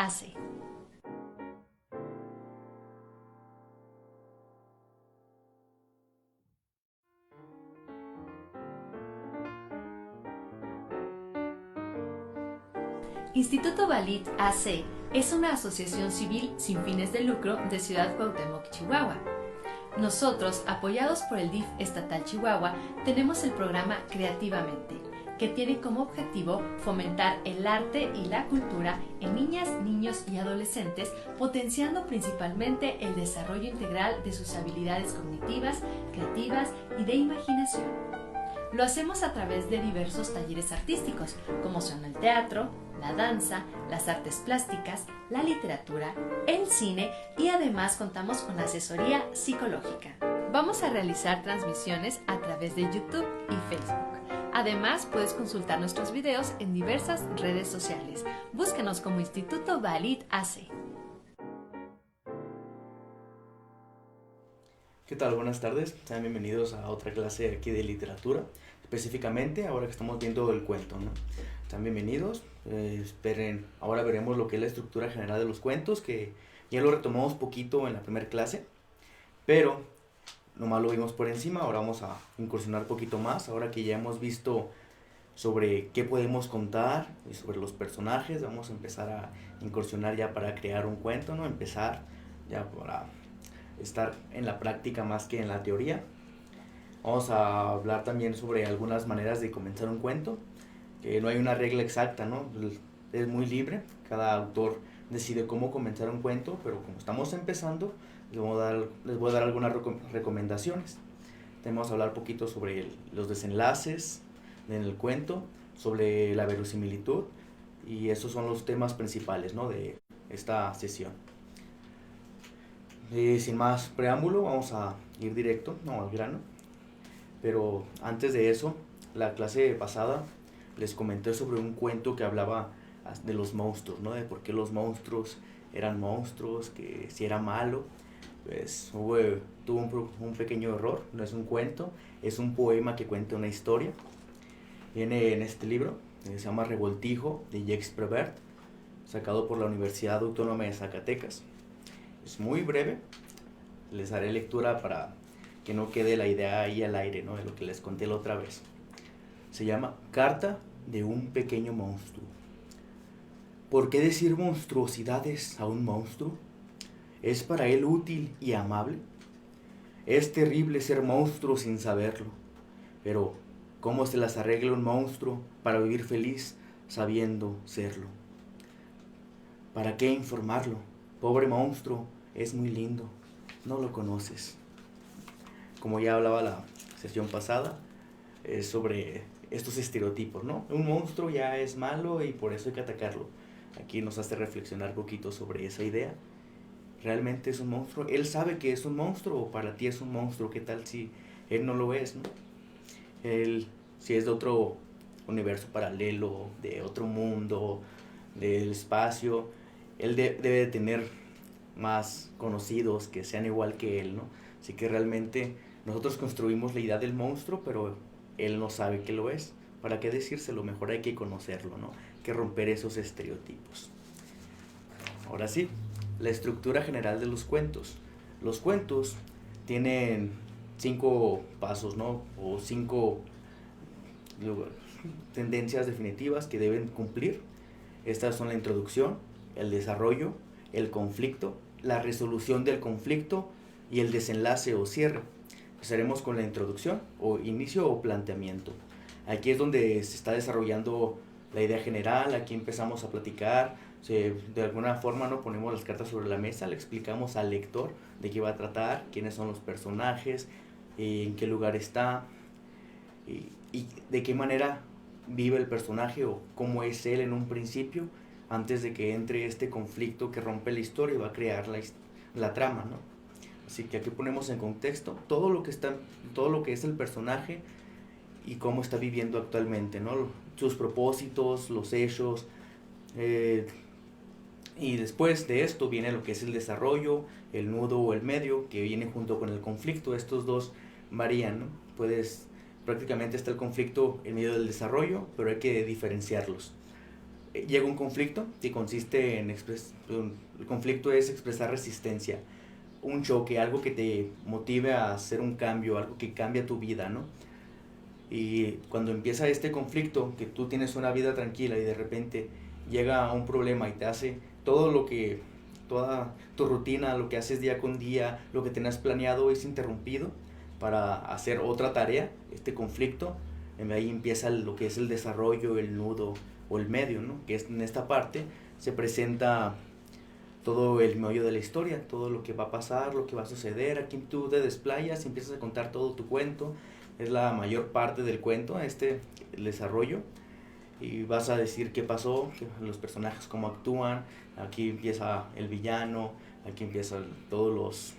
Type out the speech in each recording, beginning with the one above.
AC. Instituto Balit AC es una asociación civil sin fines de lucro de Ciudad Cuauhtémoc, Chihuahua. Nosotros, apoyados por el DIF Estatal Chihuahua, tenemos el programa Creativamente, que tiene como objetivo fomentar el arte y la cultura en niñas, niños y adolescentes, potenciando principalmente el desarrollo integral de sus habilidades cognitivas, creativas y de imaginación. Lo hacemos a través de diversos talleres artísticos, como son el teatro, la danza, las artes plásticas, la literatura, el cine y además contamos con asesoría psicológica. Vamos a realizar transmisiones a través de YouTube y Facebook. Además, puedes consultar nuestros videos en diversas redes sociales. Búscanos como Instituto Balit AC. ¿Qué tal? Buenas tardes. Sean bienvenidos a otra clase aquí de literatura. Específicamente, ahora que estamos viendo el cuento, ¿no? Sean bienvenidos. Esperen, ahora veremos lo que es la estructura general de los cuentos, que ya lo retomamos poquito en la primera clase, pero nomás lo vimos por encima. Ahora vamos a incursionar un poquito más, ahora que ya hemos visto sobre qué podemos contar y sobre los personajes. Vamos a empezar a incursionar ya para crear un cuento, ¿no? Empezar ya para estar en la práctica más que en la teoría. Vamos a hablar también sobre algunas maneras de comenzar un cuento, que no hay una regla exacta, ¿no? Es muy libre, cada autor decide cómo comenzar un cuento, pero como estamos empezando, les voy a dar algunas recomendaciones. Tenemos que hablar un poquito sobre los desenlaces en el cuento, sobre la verosimilitud, y esos son los temas principales, ¿no?, de esta sesión. Sin más preámbulo, vamos a ir directo, no, al grano. Pero antes de eso, la clase pasada les comenté sobre un cuento que hablaba de los monstruos, ¿no? De por qué los monstruos eran monstruos, que si era malo. Pues tuvo un pequeño error, no es un cuento, es un poema que cuenta una historia. Viene en este libro, se llama Revoltijo, de Jacques Prévert, sacado por la Universidad Autónoma de Zacatecas. Es muy breve, les haré lectura para que no quede la idea ahí al aire, ¿no?, de lo que les conté la otra vez. Se llama Carta de un pequeño monstruo. ¿Por qué decir monstruosidades a un monstruo? ¿Es para él útil y amable? Es terrible ser monstruo sin saberlo, pero ¿cómo se las arregla un monstruo para vivir feliz sabiendo serlo? ¿Para qué informarlo? Pobre monstruo, es muy lindo, no lo conoces. Como ya hablaba la sesión pasada, sobre estos estereotipos, ¿no? Un monstruo ya es malo y por eso hay que atacarlo. Aquí nos hace reflexionar un poquito sobre esa idea. ¿Realmente es un monstruo? ¿Él sabe que es un monstruo o para ti es un monstruo? ¿Qué tal si él no lo es, ¿no? Él, si es de otro universo paralelo, de otro mundo, del espacio, él debe de tener más conocidos que sean igual que él, ¿no? Así que realmente nosotros construimos la idea del monstruo, pero él no sabe que lo es. ¿Para qué decírselo? Mejor hay que conocerlo, ¿no? Hay que romper esos estereotipos. Ahora sí, la estructura general de los cuentos. Los cuentos tienen 5 pasos, ¿no? O 5 tendencias definitivas que deben cumplir. Estas son la introducción, el desarrollo, el conflicto, la resolución del conflicto y el desenlace o cierre. Empezaremos con la introducción o inicio o planteamiento. Aquí es donde se está desarrollando la idea general, aquí empezamos a platicar, de alguna forma no ponemos las cartas sobre la mesa, le explicamos al lector de qué va a tratar, quiénes son los personajes, en qué lugar está y de qué manera vive el personaje o cómo es él en un principio antes de que entre este conflicto que rompe la historia y va a crear la trama, ¿no? Así que aquí ponemos en contexto todo lo que es el personaje y cómo está viviendo actualmente, ¿no? Sus propósitos, los hechos, y después de esto viene lo que es el desarrollo, el nudo o el medio, que viene junto con el conflicto. Estos dos varían, ¿no? Prácticamente está el conflicto en medio del desarrollo, pero hay que diferenciarlos. llega un conflicto que consiste en el conflicto es expresar resistencia, un choque, algo que te motive a hacer un cambio, algo que cambia tu vida, ¿no? Y cuando empieza este conflicto, que tú tienes una vida tranquila y de repente llega un problema y te hace todo lo que, toda tu rutina, lo que haces día con día, lo que tenías planeado es interrumpido para hacer otra tarea, este conflicto, ahí empieza lo que es el desarrollo, el nudo o el medio, ¿no? Que es en esta parte se presenta todo el meollo de la historia, todo lo que va a pasar, lo que va a suceder, aquí tú te desplayas y empiezas a contar todo tu cuento, es la mayor parte del cuento, el desarrollo, y vas a decir qué pasó, los personajes cómo actúan, aquí empieza el villano, aquí empiezan todos los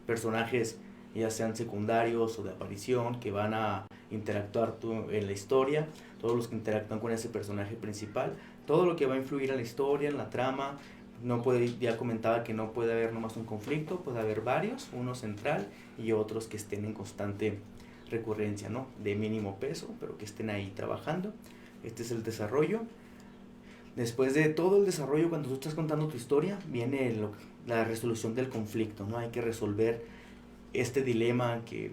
personajes, ya sean secundarios o de aparición, que van a interactuar en la historia, todos los que interactúan con ese personaje principal, todo lo que va a influir en la historia, en la trama. No puede, ya comentaba que no puede haber nomás un conflicto, puede haber varios, uno central y otros que estén en constante recurrencia, ¿no? De mínimo peso, pero que estén ahí trabajando. Este es el desarrollo. Después de todo el desarrollo, cuando tú estás contando tu historia, viene la resolución del conflicto, ¿no? Hay que resolver este dilema que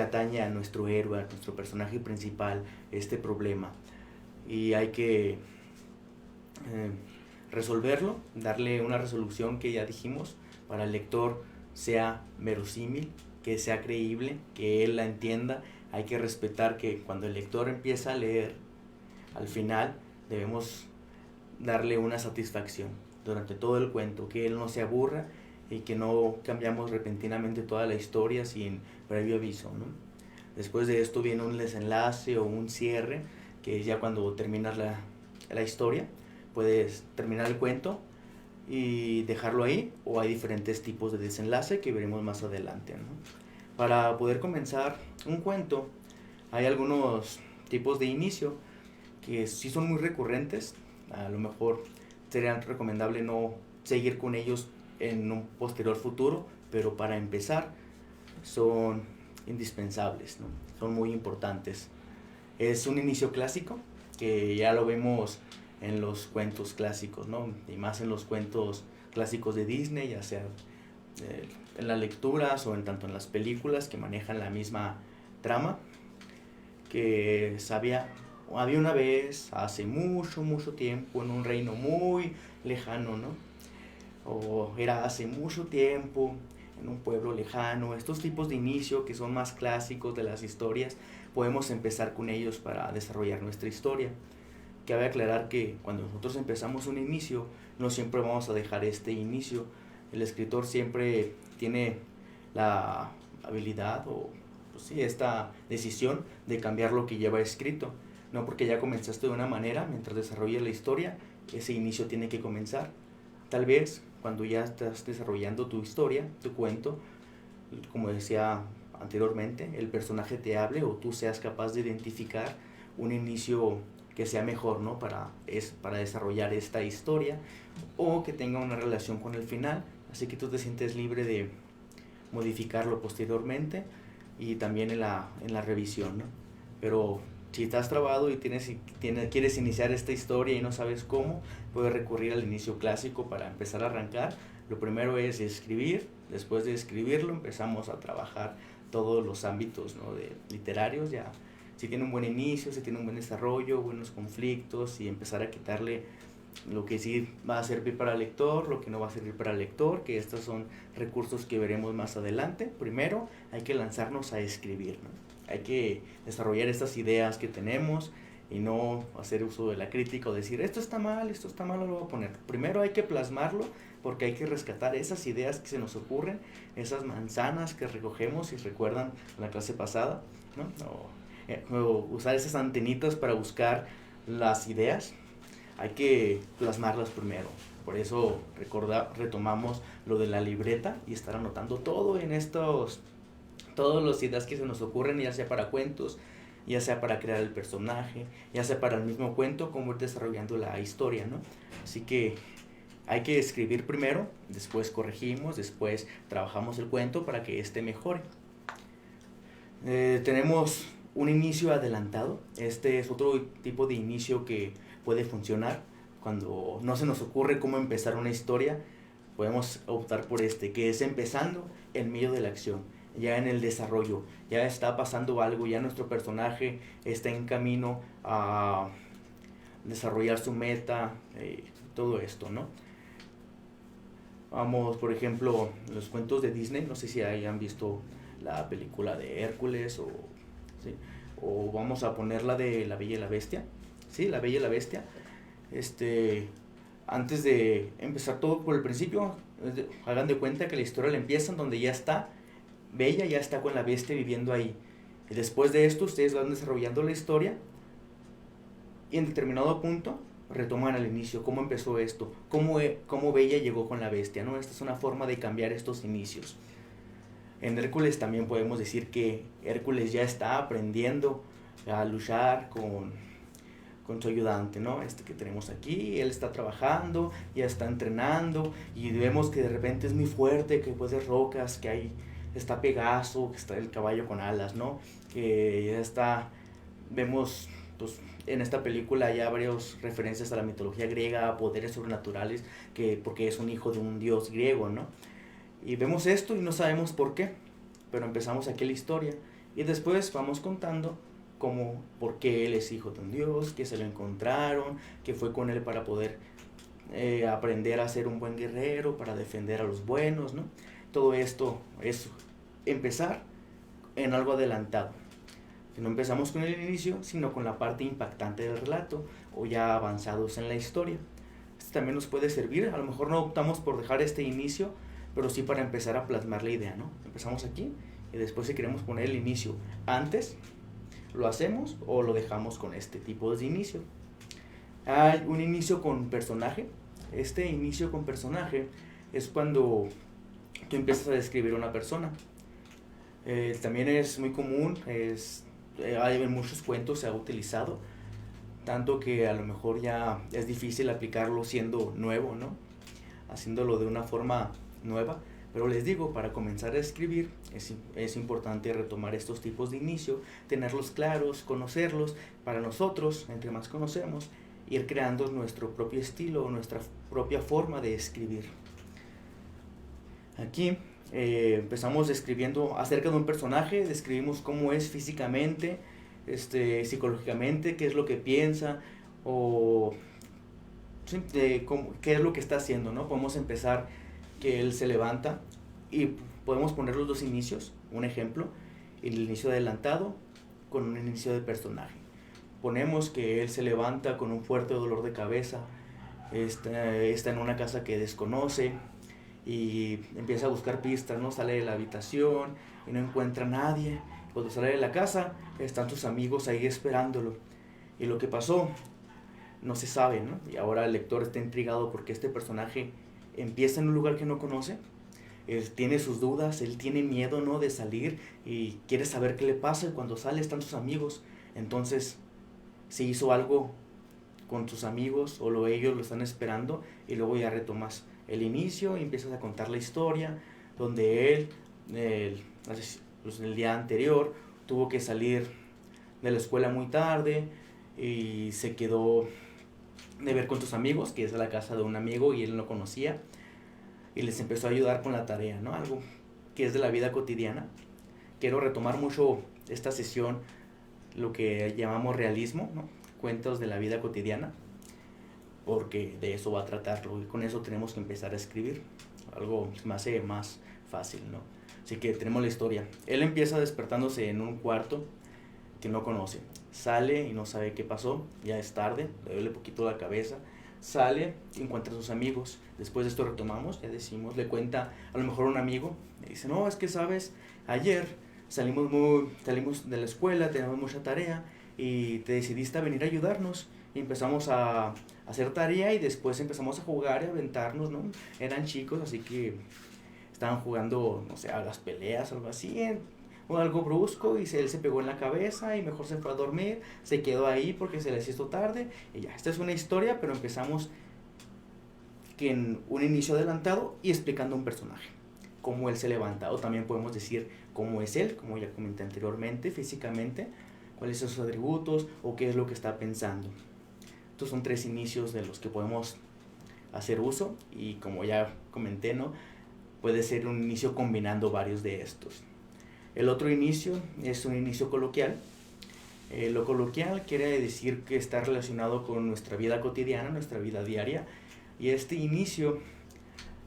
atañe a nuestro héroe, a nuestro personaje principal, este problema. Y hay que resolverlo, darle una resolución que ya dijimos, para el lector sea verosímil, que sea creíble, que él la entienda. Hay que respetar que cuando el lector empieza a leer, al final debemos darle una satisfacción durante todo el cuento, que él no se aburra y que no cambiamos repentinamente toda la historia sin previo aviso, ¿no? Después de esto viene un desenlace o un cierre, que es ya cuando terminas la historia. Puedes terminar el cuento y dejarlo ahí, o hay diferentes tipos de desenlace que veremos más adelante, ¿no? Para poder comenzar un cuento hay algunos tipos de inicio que sí son muy recurrentes. A lo mejor sería recomendable no seguir con ellos en un posterior futuro, pero para empezar son indispensables, ¿no? Son muy importantes. Es un inicio clásico que ya lo vemos en los cuentos clásicos, ¿no? Y más en los cuentos clásicos de Disney, ya sea en las lecturas o tanto en las películas que manejan la misma trama, que había una vez, hace mucho, mucho tiempo, en un reino muy lejano, ¿no? O era hace mucho tiempo, en un pueblo lejano. Estos tipos de inicio que son más clásicos de las historias, podemos empezar con ellos para desarrollar nuestra historia. Cabe aclarar que cuando nosotros empezamos un inicio, no siempre vamos a dejar este inicio. El escritor siempre tiene la habilidad o pues sí, esta decisión de cambiar lo que lleva escrito. No porque ya comenzaste de una manera, mientras desarrollas la historia, ese inicio tiene que comenzar. Tal vez cuando ya estás desarrollando tu historia, tu cuento, como decía anteriormente, el personaje te hable o tú seas capaz de identificar un inicio que sea mejor, ¿no? para desarrollar esta historia, o que tenga una relación con el final, así que tú te sientes libre de modificarlo posteriormente y también en la revisión, ¿no? Pero si estás trabado y quieres iniciar esta historia y no sabes cómo, puedes recurrir al inicio clásico para empezar a arrancar. Lo primero es escribir, después de escribirlo empezamos a trabajar todos los ámbitos, ¿no? Literarios, ya si tiene un buen inicio, si tiene un buen desarrollo, buenos conflictos, y empezar a quitarle lo que sí va a servir para el lector, lo que no va a servir para el lector, que estos son recursos que veremos más adelante. Primero hay que lanzarnos a escribir, ¿no? Hay que desarrollar estas ideas que tenemos y no hacer uso de la crítica o decir esto está mal, no lo voy a poner. Primero hay que plasmarlo, porque hay que rescatar esas ideas que se nos ocurren, esas manzanas que recogemos, y recuerdan la clase pasada, ¿no? O usar esas antenitas para buscar las ideas. Hay que plasmarlas primero. Por eso retomamos lo de la libreta y estar anotando todo en todas las ideas que se nos ocurren, ya sea para cuentos, ya sea para crear el personaje, ya sea para el mismo cuento, cómo ir desarrollando la historia, ¿no? Así que hay que escribir primero, después corregimos, después trabajamos el cuento para que éste mejore. Tenemos un inicio adelantado. Este es otro tipo de inicio que puede funcionar. Cuando no se nos ocurre cómo empezar una historia, podemos optar por que es empezando en medio de la acción, ya en el desarrollo, ya está pasando algo, ya nuestro personaje está en camino a desarrollar su meta, todo esto, ¿no? Vamos, por ejemplo, los cuentos de Disney, no sé si hayan visto la película de Hércules ¿sí? O vamos a poner la de La Bella y la Bestia, ¿sí? La Bella y la Bestia. Antes de empezar todo por el principio, hagan de cuenta que la historia la empiezan donde ya está Bella, ya está con la bestia viviendo ahí. Y después de esto, ustedes van desarrollando la historia y en determinado punto retoman al inicio, cómo empezó esto, cómo Bella llegó con la bestia, ¿no? Esta es una forma de cambiar estos inicios. En Hércules también podemos decir que Hércules ya está aprendiendo a luchar con su ayudante, ¿no? Que tenemos aquí, él está trabajando, ya está entrenando y vemos que de repente es muy fuerte, que puede rocas, que está Pegaso, que está el caballo con alas, ¿no? Que ya está, vemos, pues, en esta película ya varias referencias a la mitología griega, a poderes sobrenaturales, porque es un hijo de un dios griego, ¿no? Y vemos esto y no sabemos por qué, pero empezamos aquí la historia y después vamos contando por qué él es hijo de un dios, que se lo encontraron, que fue con él para poder aprender a ser un buen guerrero, para defender a los buenos, ¿no? Todo esto es empezar en algo adelantado. No empezamos con el inicio, sino con la parte impactante del relato o ya avanzados en la historia. Esto también nos puede servir, a lo mejor no optamos por dejar este inicio, pero sí para empezar a plasmar la idea, ¿no? Empezamos aquí y después si queremos poner el inicio antes, lo hacemos o lo dejamos con este tipo de inicio. Hay un inicio con personaje. Este inicio con personaje es cuando tú empiezas a describir a una persona. También es muy común, en muchos cuentos se ha utilizado, tanto que a lo mejor ya es difícil aplicarlo siendo nuevo, ¿no? Haciéndolo de una forma nueva. Pero les digo, para comenzar a escribir es importante retomar estos tipos de inicio, tenerlos claros, conocerlos. Para nosotros, entre más conocemos, ir creando nuestro propio estilo, nuestra propia forma de escribir. Aquí empezamos describiendo acerca de un personaje, describimos cómo es físicamente, psicológicamente, qué es lo que piensa o sí, qué es lo que está haciendo, ¿no? Podemos empezar que él se levanta y podemos poner los dos inicios, un ejemplo, el inicio adelantado con un inicio de personaje. Ponemos que él se levanta con un fuerte dolor de cabeza, está en una casa que desconoce y empieza a buscar pistas, ¿no? Sale de la habitación y no encuentra a nadie. Cuando sale de la casa están sus amigos ahí esperándolo y lo que pasó no se sabe, ¿no? Y ahora el lector está intrigado porque este personaje empieza en un lugar que no conoce, él tiene sus dudas, él tiene miedo, ¿no? De salir y quiere saber qué le pasa y cuando sale están sus amigos, entonces se hizo algo con sus amigos o ellos lo están esperando y luego ya retomas el inicio y empiezas a contar la historia donde él el día anterior tuvo que salir de la escuela muy tarde y se quedó de ver con sus amigos, que es a la casa de un amigo y él no conocía, y les empezó a ayudar con la tarea, ¿no? Algo que es de la vida cotidiana. Quiero retomar mucho esta sesión, lo que llamamos realismo, ¿no? Cuentos de la vida cotidiana, porque de eso va a tratarlo y con eso tenemos que empezar a escribir. Algo que me hace más fácil, ¿no? Así que tenemos la historia. Él empieza despertándose en un cuarto que no conoce. Sale y no sabe qué pasó, ya es tarde, le duele poquito la cabeza, sale y encuentra a sus amigos. Después de esto retomamos, ya decimos, le cuenta a lo mejor un amigo, le dice, no, es que sabes, ayer salimos de la escuela, teníamos mucha tarea y te decidiste a venir a ayudarnos y empezamos a hacer tarea y después empezamos a jugar y a aventarnos, ¿no? Eran chicos, así que estaban jugando, no sé, a las peleas o algo así, o algo brusco y él se pegó en la cabeza y mejor se fue a dormir, se quedó ahí porque se les hizo tarde y ya, esta es una historia, pero empezamos que en un inicio adelantado y explicando un personaje, cómo él se levanta, o también podemos decir cómo es él, como ya comenté anteriormente, físicamente, cuáles son sus atributos o qué es lo que está pensando. Estos son 3 inicios de los que podemos hacer uso y como ya comenté, ¿no? Puede ser un inicio combinando varios de estos. El otro inicio es un inicio coloquial. Lo coloquial quiere decir que está relacionado con nuestra vida cotidiana, nuestra vida diaria, y este inicio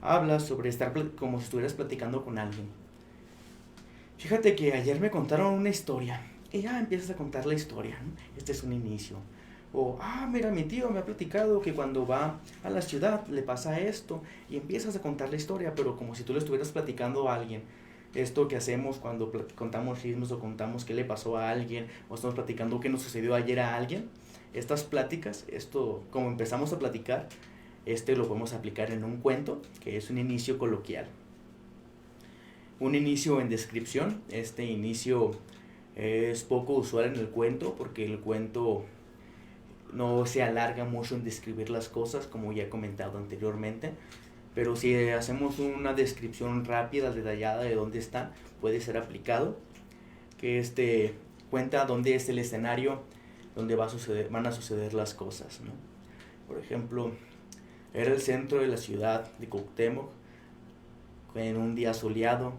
habla sobre estar como si estuvieras platicando con alguien. Fíjate que ayer me contaron una historia y ya empiezas a contar la historia, ¿no? Este es un inicio. O, mira, mi tío me ha platicado que cuando va a la ciudad le pasa esto, y empiezas a contar la historia, pero como si tú le estuvieras platicando a alguien. Esto que hacemos cuando contamos chismes o contamos qué le pasó a alguien, o estamos platicando qué nos sucedió ayer a alguien. Estas pláticas, esto, como empezamos a platicar, lo podemos aplicar en un cuento, que es un inicio coloquial. Un inicio en descripción. Este inicio es poco usual en el cuento, porque el cuento no se alarga mucho en describir las cosas, como ya he comentado anteriormente, pero si hacemos una descripción rápida, detallada de dónde están, puede ser aplicado, que cuenta dónde es el escenario donde van a suceder las cosas, ¿no? Por ejemplo, era el centro de la ciudad de Cuauhtémoc, en un día soleado,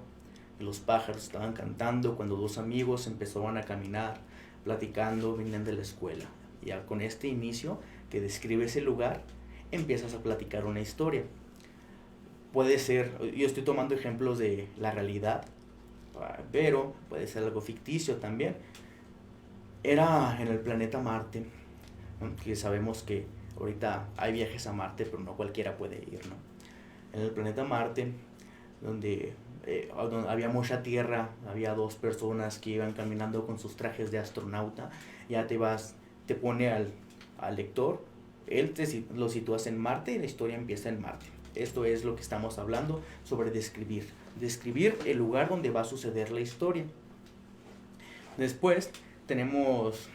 los pájaros estaban cantando cuando 2 amigos empezaban a caminar, platicando, venían de la escuela. Ya con este inicio que describe ese lugar, empiezas a platicar una historia. Puede ser, yo estoy tomando ejemplos de la realidad, pero puede ser algo ficticio también. Era en el planeta Marte, ¿no? Que sabemos que ahorita hay viajes a Marte, pero no cualquiera puede ir, ¿no? En el planeta Marte, donde había mucha tierra, había 2 personas que iban caminando con sus trajes de astronauta. Ya te pone al lector, lo sitúas en Marte y la historia empieza en Marte. Esto es lo que estamos hablando sobre describir el lugar donde va a suceder la historia. Después tenemos,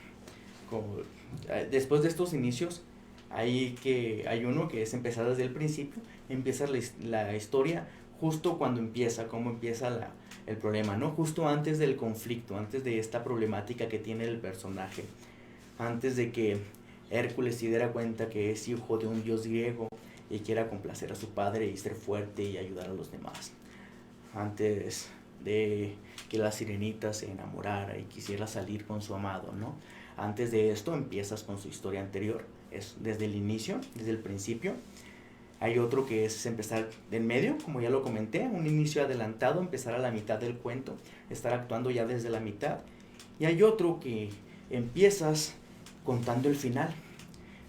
después de estos inicios, hay uno que es empezar desde el principio. Empieza la historia justo cuando empieza, cómo empieza el problema, ¿no? Justo antes del conflicto, antes de esta problemática que tiene el personaje, antes de que Hércules se diera cuenta que es hijo de un dios griego y quiera complacer a su padre y ser fuerte y ayudar a los demás, antes de que la sirenita se enamorara y quisiera salir con su amado, ¿no? Antes de esto empiezas con su historia anterior, es desde el inicio, desde el principio. Hay otro que es empezar en medio, como ya lo comenté, un inicio adelantado, empezar a la mitad del cuento, estar actuando ya desde la mitad. Y hay otro que empiezas contando el final,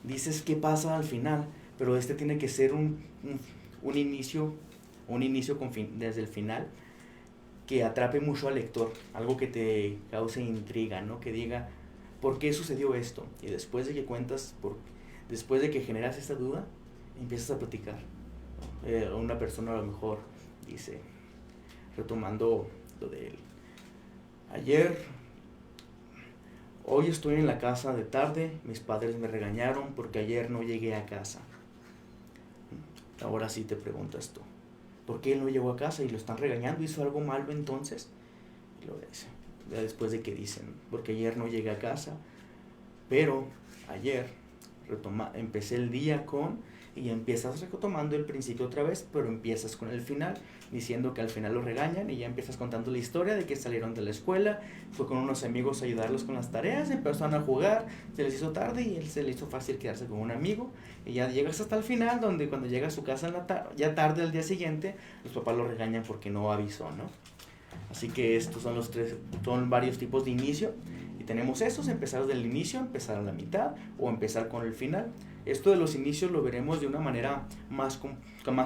dices qué pasa al final, pero tiene que ser un inicio desde el final, que atrape mucho al lector, algo que te cause intriga, ¿no? Que diga, ¿por qué sucedió esto? Y después de que después de que generas esta duda, empiezas a platicar. Una persona a lo mejor dice, retomando lo de él, hoy estoy en la casa de tarde, mis padres me regañaron porque ayer no llegué a casa. Ahora sí te preguntas tú, ¿por qué él no llegó a casa y lo están regañando? ¿Hizo algo malo entonces? Y lo dice, ya después de que dicen, porque ayer no llegué a casa, pero ayer empecé el día y empiezas retomando el principio otra vez, pero empiezas con el final, diciendo que al final lo regañan y ya empiezas contando la historia de que salieron de la escuela, fue con unos amigos a ayudarlos con las tareas, empezaron a jugar, se les hizo tarde y él se le hizo fácil quedarse con un amigo, y ya llegas hasta el final, donde cuando llega a su casa ya tarde al día siguiente, los papás lo regañan porque no avisó, ¿no? Así que estos son varios tipos de inicio, y tenemos esos: empezar del inicio, empezar a la mitad o empezar con el final. Esto de los inicios lo veremos de una manera más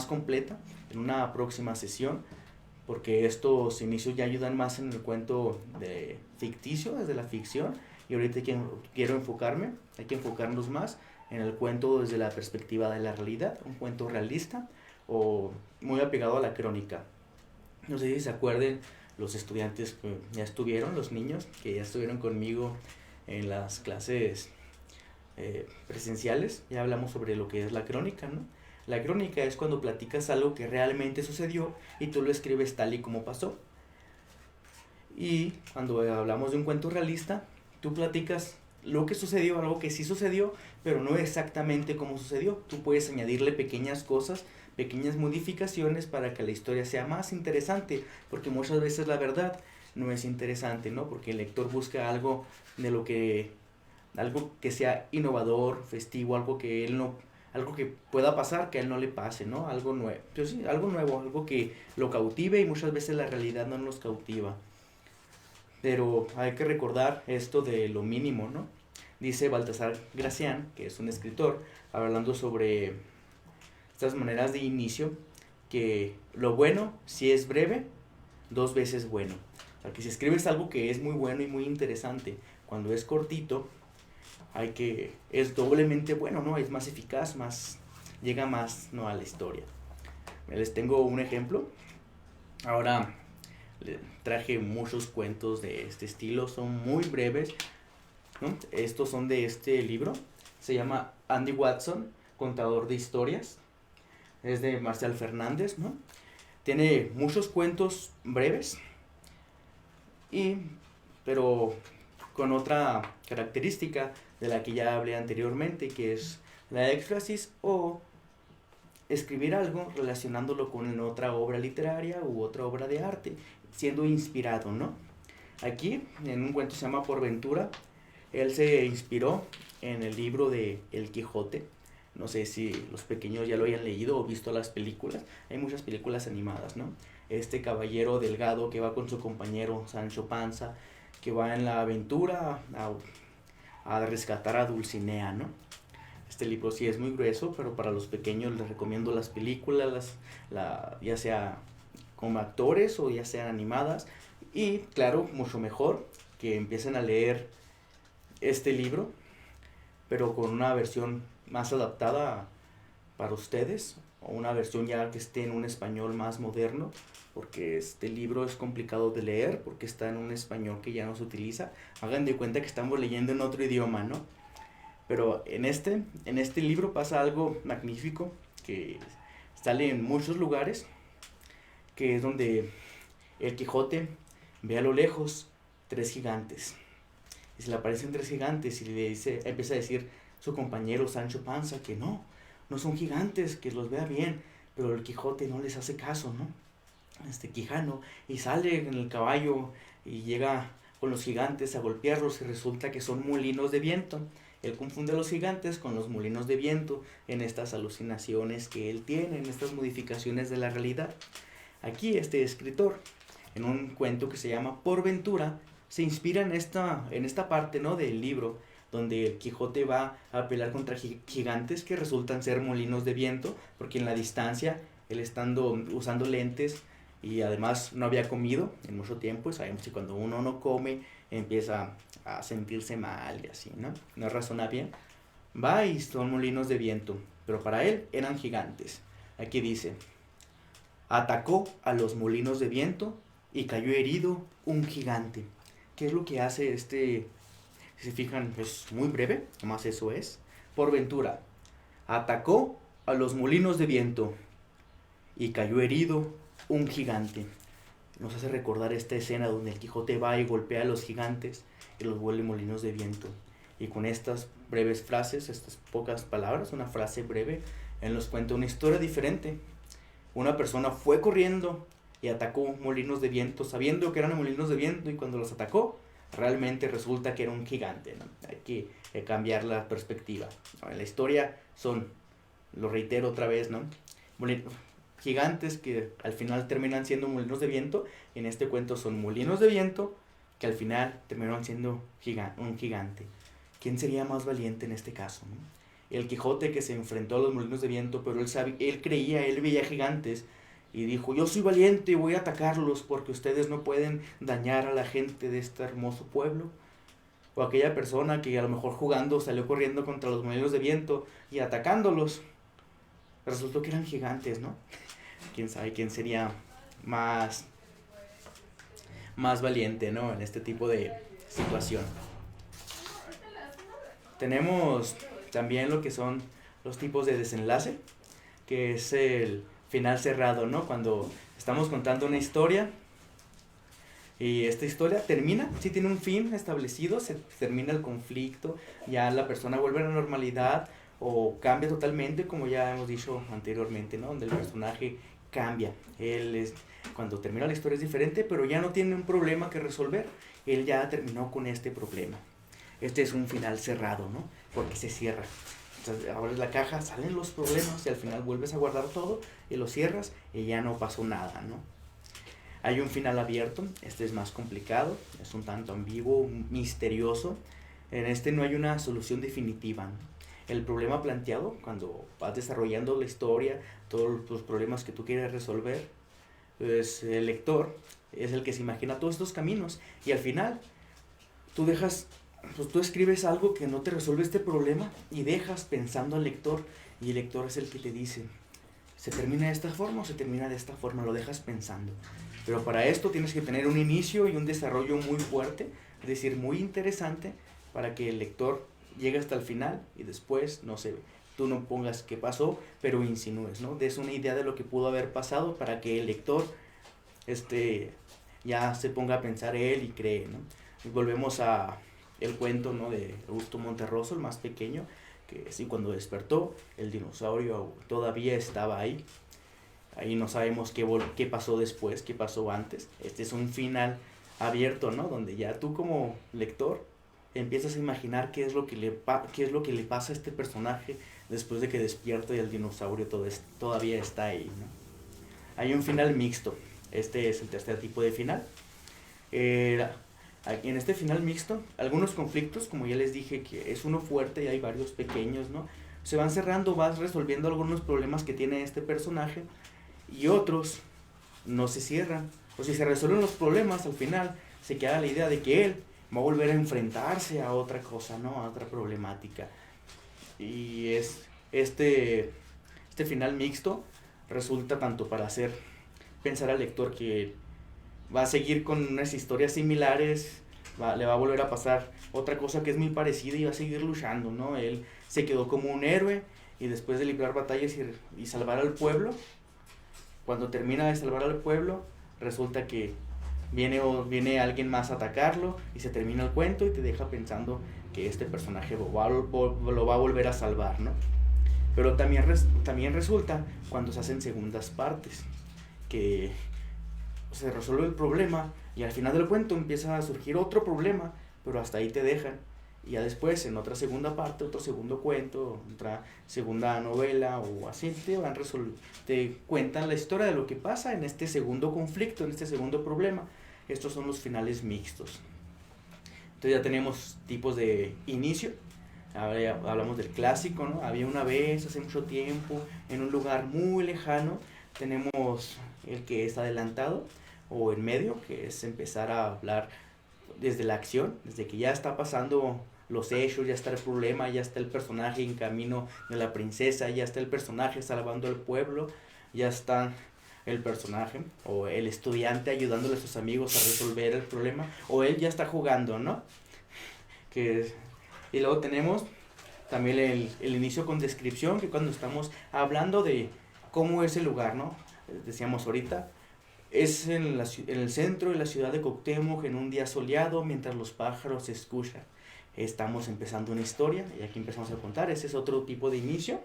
completa en una próxima sesión, porque estos inicios ya ayudan más en el cuento ficticio, desde la ficción, y ahorita quiero hay que enfocarnos más en el cuento desde la perspectiva de la realidad, un cuento realista o muy apegado a la crónica. No sé si se acuerden los estudiantes que ya estuvieron, los niños que ya estuvieron conmigo en las clases presenciales, ya hablamos sobre lo que es la crónica, ¿no? La crónica es cuando platicas algo que realmente sucedió y tú lo escribes tal y como pasó. Y cuando hablamos de un cuento realista, tú platicas lo que sucedió, algo que sí sucedió, pero no exactamente como sucedió. Tú puedes añadirle pequeñas cosas, pequeñas modificaciones para que la historia sea más interesante, porque muchas veces la verdad no es interesante, ¿no? Porque el lector busca algo algo que sea innovador, festivo, algo que pueda pasar que a él no le pase, ¿no? Algo nuevo, pues sí, algo nuevo, algo que lo cautive, y muchas veces la realidad no nos cautiva. Pero hay que recordar esto de lo mínimo, ¿no? Dice Baltasar Gracián, que es un escritor, hablando sobre estas maneras de inicio, que lo bueno, si es breve, 2 veces bueno. O sea, que si escribes algo que es muy bueno y muy interesante, cuando es cortito, es doblemente bueno, ¿no? Es más eficaz, llega más, ¿no?, a la historia. Les tengo un ejemplo. Ahora traje muchos cuentos de este estilo, son muy breves, ¿no? Estos son de este libro, se llama Andy Watson, contador de historias, es de Marcial Fernández, ¿no? Tiene muchos cuentos breves, pero con otra característica de la que ya hablé anteriormente, que es la éxfrasis o escribir algo relacionándolo con otra obra literaria u otra obra de arte, siendo inspirado, ¿no? Aquí, en un cuento se llama Por Ventura, él se inspiró en el libro de El Quijote. No sé si los pequeños ya lo hayan leído o visto las películas. Hay muchas películas animadas, ¿no? Este caballero delgado que va con su compañero Sancho Panza, que va en la aventura a rescatar a Dulcinea, ¿no? Este libro sí es muy grueso, pero para los pequeños les recomiendo las películas, ya sea como actores o ya sean animadas. Y claro, mucho mejor que empiecen a leer este libro, pero con una versión más adaptada para ustedes, o una versión ya que esté en un español más moderno, porque este libro es complicado de leer, porque está en un español que ya no se utiliza. Hagan de cuenta que estamos leyendo en otro idioma, ¿no? Pero en este libro pasa algo magnífico, que sale en muchos lugares, que es donde el Quijote ve a lo lejos 3 gigantes. Y se le aparecen 3 gigantes y empieza a decir su compañero Sancho Panza que no son gigantes, que los vea bien. Pero el Quijote no les hace caso, ¿no? Quijano, y sale en el caballo y llega con los gigantes a golpearlos, y resulta que son molinos de viento. Él confunde a los gigantes con los molinos de viento en estas alucinaciones que él tiene, en estas modificaciones de la realidad. Aquí este escritor, en un cuento que se llama Por Ventura, se inspira en esta parte, ¿no?, del libro, donde el Quijote va a pelear contra gigantes que resultan ser molinos de viento, porque en la distancia, él estando usando lentes y además no había comido en mucho tiempo, y sabemos que cuando uno no come empieza a sentirse mal y así, ¿no? No razona bien. Va y son molinos de viento, pero para él eran gigantes. Aquí dice: atacó a los molinos de viento y cayó herido un gigante. ¿Qué es lo que hace si se fijan? Es muy breve, nomás eso es. Por Ventura, atacó a los molinos de viento y cayó herido un gigante. Nos hace recordar esta escena donde el Quijote va y golpea a los gigantes y los vuelve molinos de viento. Y con estas breves frases, estas pocas palabras, una frase breve, él nos cuenta una historia diferente. Una persona fue corriendo y atacó molinos de viento, sabiendo que eran molinos de viento, y cuando los atacó, realmente resulta que era un gigante, ¿no? Hay que cambiar la perspectiva. En la historia lo reitero otra vez, ¿no?, gigantes que al final terminan siendo molinos de viento. En este cuento son molinos de viento que al final terminaron siendo un gigante. ¿Quién sería más valiente en este caso, ¿no? El Quijote, que se enfrentó a los molinos de viento, pero él veía gigantes y dijo: yo soy valiente y voy a atacarlos porque ustedes no pueden dañar a la gente de este hermoso pueblo. O aquella persona que a lo mejor jugando salió corriendo contra los molinos de viento y atacándolos, resultó que eran gigantes, ¿no? Quién sabe quién sería más valiente, ¿no?, en este tipo de situación. Tenemos también lo que son los tipos de desenlace, que es el final cerrado, ¿no? Cuando estamos contando una historia Y esta historia termina, sí tiene un fin establecido, se termina el conflicto, ya la persona vuelve a la normalidad o cambia totalmente, como ya hemos dicho anteriormente, ¿no? Donde el personaje cambia. Cuando termina la historia es diferente, pero ya no tiene un problema que resolver. Él ya terminó con este problema. Este es un final cerrado, ¿no? Porque se cierra. Entonces, abres la caja, salen los problemas y al final vuelves a guardar todo y lo cierras y ya no pasó nada, ¿no? Hay un final abierto, este es más complicado, es un tanto ambiguo, misterioso. En este no hay una solución definitiva, ¿no? El problema planteado, cuando vas desarrollando la historia, todos los problemas que tú quieres resolver, pues el lector es el que se imagina todos estos caminos y al final tú escribes algo que no te resuelve este problema y dejas pensando al lector y el lector es el que te dice, ¿se termina de esta forma o se termina de esta forma? Lo dejas pensando. Pero para esto tienes que tener un inicio y un desarrollo muy fuerte, es decir, muy interesante, para que el lector llegue hasta el final y después, no sé, tú no pongas qué pasó, pero insinúes, ¿no? Des una idea de lo que pudo haber pasado para que el lector ya se ponga a pensar él y cree, ¿no? Y volvemos a el cuento, ¿no? De Augusto Monterroso, el más pequeño, que sí, cuando despertó, el dinosaurio todavía estaba ahí. Ahí no sabemos qué pasó después, qué pasó antes. Este es un final abierto, ¿no? Donde ya tú como lector empiezas a imaginar qué es lo que le pasa a este personaje después de que despierta y el dinosaurio todavía está ahí, ¿no? Hay un final mixto. Este es el tercer tipo de final. En este final mixto, algunos conflictos, como ya les dije, que es uno fuerte y hay varios pequeños, ¿no? Se van cerrando, vas resolviendo algunos problemas que tiene este personaje y otros no se cierran. O si se resuelven los problemas, al final se queda la idea de que él va a volver a enfrentarse a otra cosa, ¿no? A otra problemática. Y este final mixto resulta tanto para hacer pensar al lector que va a seguir con unas historias similares, le va a volver a pasar otra cosa que es muy parecida y va a seguir luchando, ¿no? Él se quedó como un héroe y después de librar batallas y salvar al pueblo, cuando termina de salvar al pueblo, resulta que viene alguien más a atacarlo y se termina el cuento y te deja pensando que este personaje lo va a volver a salvar, ¿no? Pero también resulta cuando se hacen segundas partes, que se resuelve el problema y al final del cuento empieza a surgir otro problema, pero hasta ahí te dejan. Y ya después, en otra segunda parte, otro segundo cuento, otra segunda novela o así, te cuentan la historia de lo que pasa en este segundo conflicto, en este segundo problema. Estos son los finales mixtos. Entonces ya tenemos tipos de inicio. Ahora ya hablamos del clásico, ¿no? Había una vez, hace mucho tiempo, en un lugar muy lejano. Tenemos el que es adelantado o en medio, que es empezar a hablar desde la acción, desde que ya está pasando los hechos, ya está el problema, ya está el personaje en camino de la princesa, ya está el personaje salvando al pueblo, ya está el personaje o el estudiante ayudándole a sus amigos a resolver el problema, o él ya está jugando, ¿no? Y luego tenemos también el inicio con descripción, que cuando estamos hablando de cómo es el lugar, ¿no? Decíamos ahorita, es en el centro de la ciudad de Cuauhtémoc, en un día soleado, mientras los pájaros se escuchan. Estamos empezando una historia y aquí empezamos a contar. Ese es otro tipo de inicio.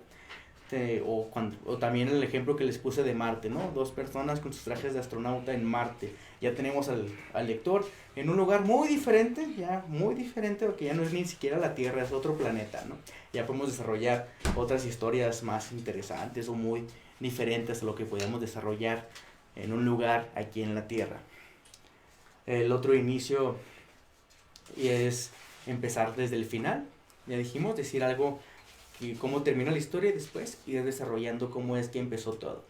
O también el ejemplo que les puse de Marte, ¿no? 2 personas con sus trajes de astronauta en Marte. Ya tenemos al lector en un lugar muy diferente, porque ya no es ni siquiera la Tierra, es otro planeta, ¿no? Ya podemos desarrollar otras historias más interesantes o muy diferentes a lo que podemos desarrollar en un lugar aquí en la Tierra. El otro inicio es empezar desde el final, ya dijimos, decir algo y cómo termina la historia y después ir desarrollando cómo es que empezó todo.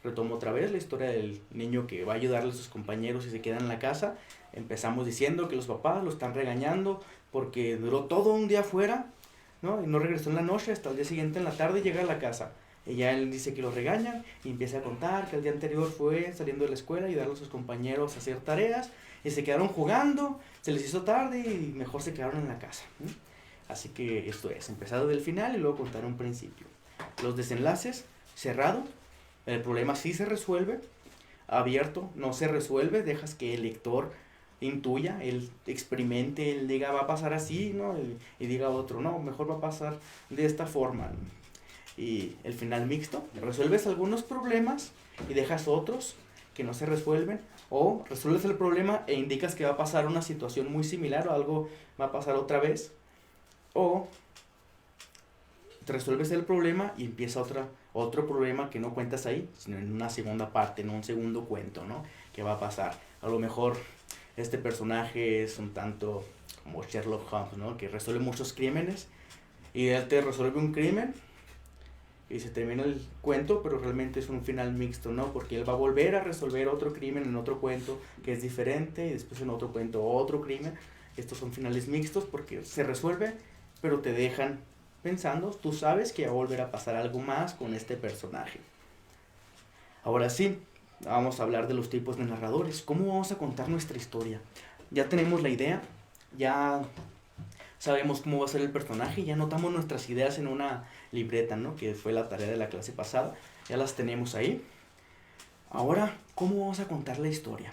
Retomo otra vez la historia del niño que va a ayudarle a sus compañeros y se queda en la casa. Empezamos diciendo que los papás lo están regañando porque duró todo un día afuera, ¿no? Y no regresó en la noche, hasta el día siguiente en la tarde llega a la casa. Y ya él dice que lo regañan y empieza a contar que el día anterior fue saliendo de la escuela y ayudarle a sus compañeros a hacer tareas y se quedaron jugando, se les hizo tarde y mejor se quedaron en la casa, ¿no? Así que esto es, empezar del final y luego contar un principio. Los desenlaces, cerrado, el problema sí se resuelve, abierto, no se resuelve, dejas que el lector intuya, él experimente, él diga va a pasar así, ¿no? Y diga otro, no, mejor va a pasar de esta forma, ¿no? Y el final mixto, resuelves algunos problemas y dejas otros que no se resuelven, o resuelves el problema e indicas que va a pasar una situación muy similar o algo va a pasar otra vez, o te resuelves el problema y empieza otro problema que no cuentas ahí, sino en una segunda parte, en un segundo cuento, ¿no? Que va a pasar. A lo mejor este personaje es un tanto como Sherlock Holmes, ¿no? Que resuelve muchos crímenes y él te resuelve un crimen y se termina el cuento, pero realmente es un final mixto, ¿no? Porque él va a volver a resolver otro crimen en otro cuento que es diferente y después en otro cuento otro crimen. Estos son finales mixtos porque se resuelve, pero te dejan pensando, tú sabes que va a volver a pasar algo más con este personaje. Ahora sí, vamos a hablar de los tipos de narradores. ¿Cómo vamos a contar nuestra historia? Ya tenemos la idea, ya sabemos cómo va a ser el personaje, ya anotamos nuestras ideas en una libreta, ¿no? Que fue la tarea de la clase pasada, ya las tenemos ahí. Ahora, ¿cómo vamos a contar la historia?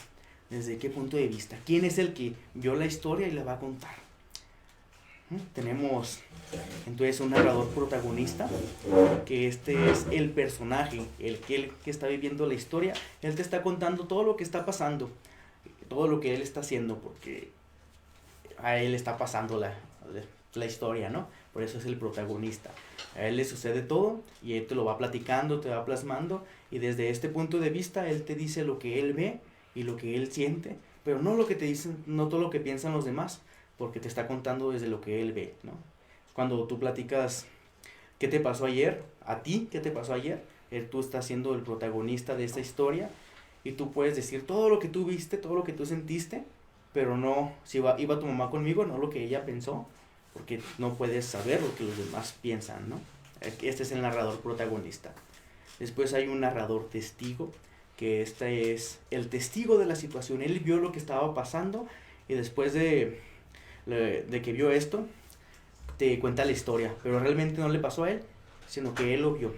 ¿Desde qué punto de vista? ¿Quién es el que vio la historia y la va a contar? Tenemos entonces un narrador protagonista, que este es el personaje, el que está viviendo la historia. Él te está contando todo lo que está pasando, todo lo que él está haciendo, porque a él está pasando la historia, ¿no? Por eso es el protagonista. A él le sucede todo y él te lo va platicando, te va plasmando, y desde este punto de vista él te dice lo que él ve y lo que él siente, pero no lo que te dicen, no todo lo que piensan los demás, porque te está contando desde lo que él ve, ¿no? Cuando tú platicas qué te pasó ayer, a ti, qué te pasó ayer, tú estás siendo el protagonista de esta historia y tú puedes decir todo lo que tú viste, todo lo que tú sentiste, pero no, si iba tu mamá conmigo, no lo que ella pensó, porque no puedes saber lo que los demás piensan, ¿no? Este es el narrador protagonista. Después hay un narrador testigo, que este es el testigo de la situación. Él vio lo que estaba pasando y después de que vio esto, te cuenta la historia, pero realmente no le pasó a él, sino que él lo vio.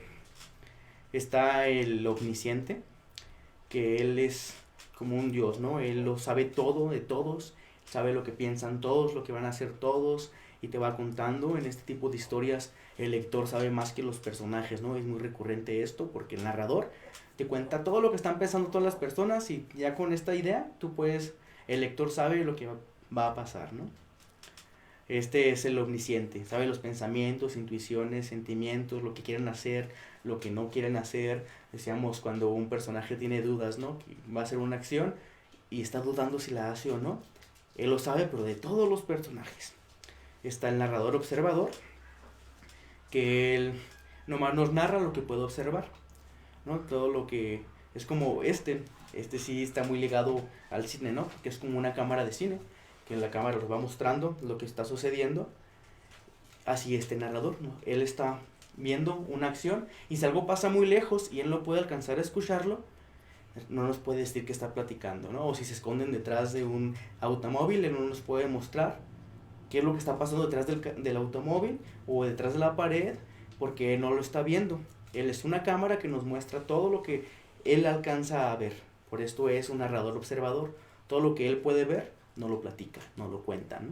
Está el omnisciente, que él es como un dios, ¿no? Él lo sabe todo de todos, sabe lo que piensan todos, lo que van a hacer todos, y te va contando. En este tipo de historias el lector sabe más que los personajes, ¿no? Es muy recurrente esto, porque el narrador te cuenta todo lo que están pensando todas las personas, y ya con esta idea el lector sabe lo que va a pasar, ¿no? Este es el omnisciente, sabe los pensamientos, intuiciones, sentimientos, lo que quieren hacer, lo que no quieren hacer. Decíamos cuando un personaje tiene dudas, ¿no? Que va a hacer una acción y está dudando si la hace o no. Él lo sabe, pero de todos los personajes. Está el narrador observador, que él nomás nos narra lo que puede observar, ¿no? Todo lo que es como este sí está muy ligado al cine, ¿no? Que es como una cámara de cine, que en la cámara nos va mostrando lo que está sucediendo. Así este narrador, ¿no? Él está viendo una acción y si algo pasa muy lejos y él no puede alcanzar a escucharlo, no nos puede decir que está platicando, ¿no? O si se esconden detrás de un automóvil, él no nos puede mostrar qué es lo que está pasando detrás del automóvil o detrás de la pared, porque él no lo está viendo. Él es una cámara que nos muestra todo lo que él alcanza a ver. Por esto es un narrador observador. Todo lo que él puede ver no lo platica, no lo cuenta, ¿no?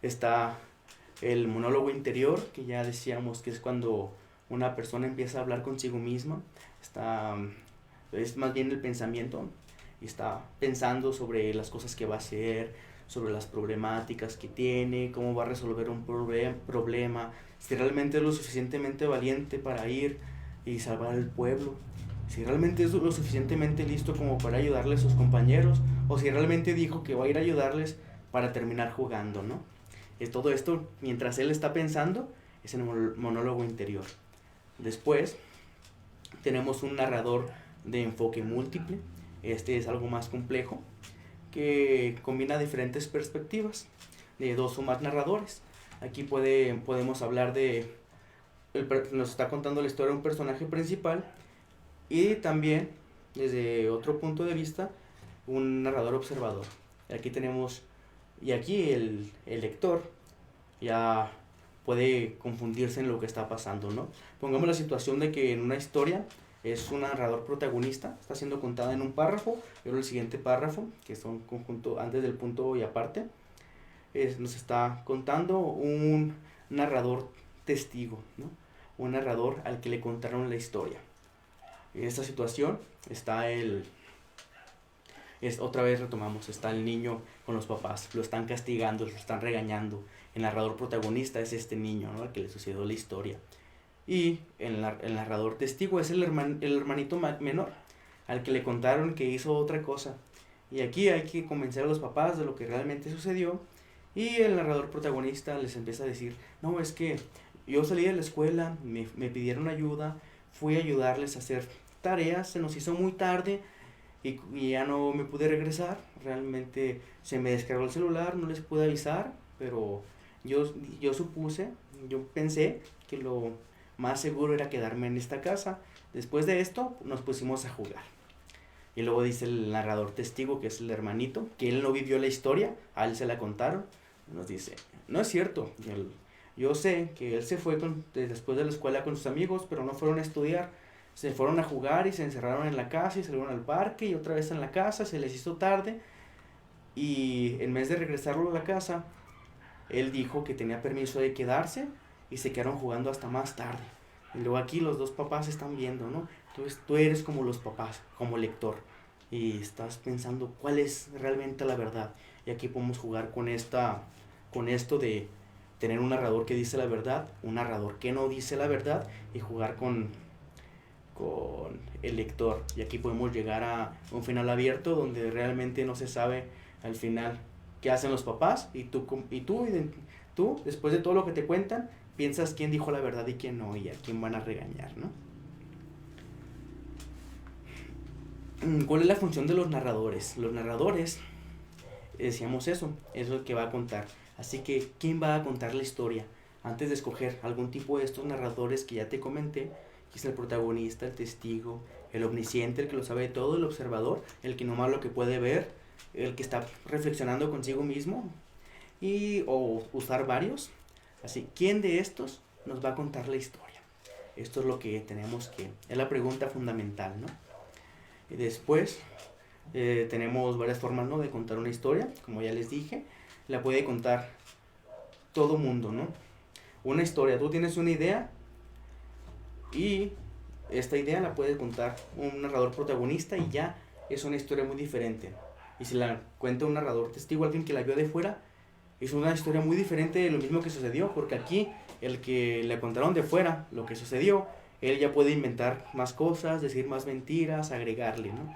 Está el monólogo interior, que ya decíamos que es cuando una persona empieza a hablar consigo misma. Es más bien el pensamiento, y está pensando sobre las cosas que va a hacer, sobre las problemáticas que tiene, cómo va a resolver un problema, si realmente es lo suficientemente valiente para ir y salvar al pueblo, si realmente es lo suficientemente listo como para ayudarle a sus compañeros, o si realmente dijo que va a ir a ayudarles para terminar jugando, ¿no? Todo esto, mientras él está pensando, es el monólogo interior. Después tenemos un narrador de enfoque múltiple. Este es algo más complejo, que combina diferentes perspectivas de dos o más narradores. Aquí podemos hablar nos está contando la historia de un personaje principal, y también desde otro punto de vista un narrador observador. Aquí el lector ya puede confundirse en lo que está pasando, ¿no? Pongamos la situación de que en una historia es un narrador protagonista, está siendo contada en un párrafo, y luego el siguiente párrafo, que son conjunto antes del punto y aparte, nos está contando un narrador testigo, ¿no? Un narrador al que le contaron la historia. En esta situación está otra vez retomamos, está el niño con los papás, lo están castigando, lo están regañando. El narrador protagonista es este niño, ¿no? Al que le sucedió la historia. Y el narrador testigo es el hermanito menor, al que le contaron que hizo otra cosa. Y aquí hay que convencer a los papás de lo que realmente sucedió. Y el narrador protagonista les empieza a decir, no, es que yo salí de la escuela, me pidieron ayuda, fui a ayudarles a hacer tareas, se nos hizo muy tarde y ya no me pude regresar. Realmente se me descargó el celular, no les pude avisar, pero yo pensé que lo más seguro era quedarme en esta casa. Después de esto nos pusimos a jugar. Y luego dice el narrador testigo, que es el hermanito, que él no vivió la historia, a él se la contaron. Nos dice, no es cierto, yo sé que él se fue después de la escuela con sus amigos, pero no fueron a estudiar, se fueron a jugar y se encerraron en la casa y salieron al parque y otra vez en la casa, se les hizo tarde y en vez de regresarlo a la casa, él dijo que tenía permiso de quedarse y se quedaron jugando hasta más tarde. Y luego aquí los dos papás están viendo, ¿no? Entonces tú eres como los papás, como lector, y estás pensando cuál es realmente la verdad. Y aquí podemos jugar con esto de tener un narrador que dice la verdad, un narrador que no dice la verdad, y jugar con el lector. Y aquí podemos llegar a un final abierto donde realmente no se sabe al final qué hacen los papás, y tú después de todo lo que te cuentan, piensas quién dijo la verdad y quién no, y a quién van a regañar, ¿no? ¿Cuál es la función de los narradores? Los narradores, decíamos eso, es lo que va a contar. Así que, ¿quién va a contar la historia? Antes de escoger algún tipo de estos narradores que ya te comenté, que es el protagonista, el testigo, el omnisciente, el que lo sabe todo, el observador, el que nomás lo que puede ver, el que está reflexionando consigo mismo, o usar varios. Así, ¿quién de estos nos va a contar la historia? Esto es lo que es la pregunta fundamental, ¿no? Y después tenemos varias formas, ¿no?, de contar una historia. Como ya les dije, la puede contar todo mundo, ¿no? Una historia, tú tienes una idea y esta idea la puede contar un narrador protagonista y ya es una historia muy diferente. Y si la cuenta un narrador testigo, alguien que la vio de fuera, es una historia muy diferente de lo mismo que sucedió, porque aquí el que le contaron de fuera lo que sucedió, él ya puede inventar más cosas, decir más mentiras, agregarle, ¿no?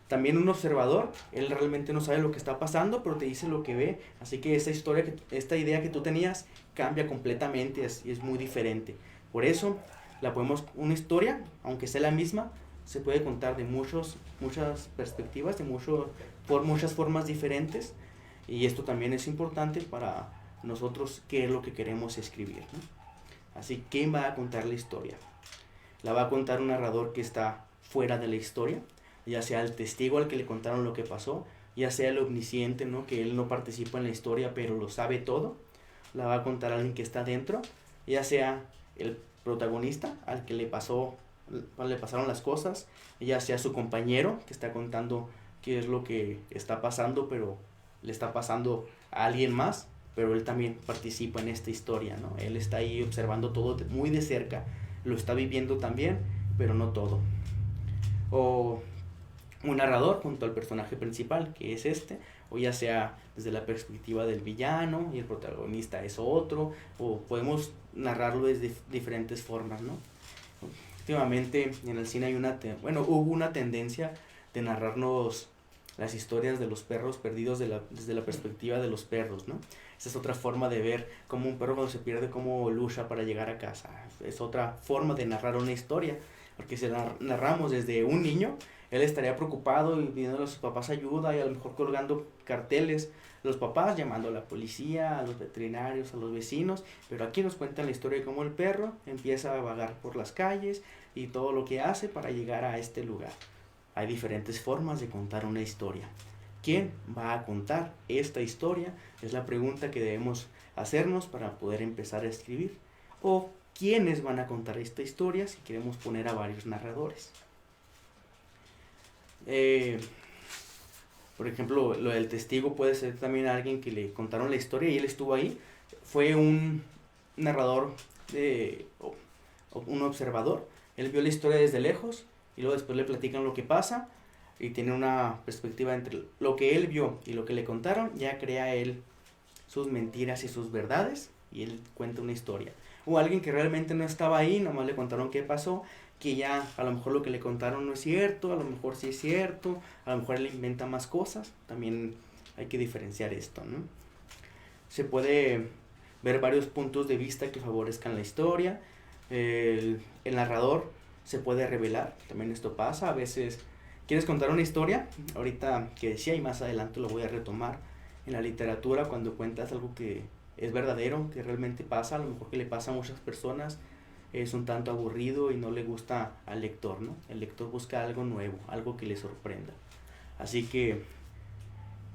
También un observador, él realmente no sabe lo que está pasando, pero te dice lo que ve, así que esta idea que tú tenías cambia completamente y es muy diferente. Por eso, una historia, aunque sea la misma, se puede contar de muchas perspectivas, por muchas formas diferentes, y esto también es importante para nosotros, qué es lo que queremos escribir, ¿no? Así, ¿quién va a contar la historia? La va a contar un narrador que está fuera de la historia, ya sea el testigo al que le contaron lo que pasó, ya sea el omnisciente, ¿no?, que él no participa en la historia pero lo sabe todo. La va a contar alguien que está dentro, ya sea el protagonista al que le pasaron las cosas, ya sea su compañero que está contando qué es lo que está pasando, pero le está pasando a alguien más, pero él también participa en esta historia, ¿no? Él está ahí observando todo muy de cerca, lo está viviendo también, pero no todo. O un narrador junto al personaje principal, que es o ya sea desde la perspectiva del villano y el protagonista es otro, o podemos narrarlo desde diferentes formas, ¿no? Últimamente en el cine hubo una tendencia de narrarnos las historias de los perros perdidos desde la perspectiva de los perros, ¿no? Esa es otra forma de ver cómo un perro, cuando se pierde, cómo lucha para llegar a casa. Es otra forma de narrar una historia, porque si la narramos desde un niño, él estaría preocupado y pidiendo a sus papás ayuda y a lo mejor colgando carteles, los papás llamando a la policía, a los veterinarios, a los vecinos, pero aquí nos cuentan la historia de cómo el perro empieza a vagar por las calles y todo lo que hace para llegar a este lugar. Hay diferentes formas de contar una historia. ¿Quién va a contar esta historia? Es la pregunta que debemos hacernos para poder empezar a escribir. O quiénes van a contar esta historia si queremos poner a varios narradores. Por ejemplo, lo del testigo puede ser también alguien que le contaron la historia y él estuvo ahí. Fue un narrador, un observador. Él vio la historia desde lejos y luego después le platican lo que pasa y tiene una perspectiva entre lo que él vio y lo que le contaron. Ya crea él sus mentiras y sus verdades y él cuenta una historia. O alguien que realmente no estaba ahí, nomás le contaron qué pasó, que ya a lo mejor lo que le contaron no es cierto, a lo mejor sí es cierto, a lo mejor él inventa más cosas. También hay que diferenciar esto, ¿no? Se puede ver varios puntos de vista que favorezcan la historia. El narrador se puede revelar, también esto pasa. A veces quieres contar una historia, ahorita que decía y más adelante lo voy a retomar, en la literatura cuando cuentas algo que es verdadero, que realmente pasa, a lo mejor que le pasa a muchas personas, es un tanto aburrido y no le gusta al lector, ¿no? El lector busca algo nuevo, algo que le sorprenda. Así que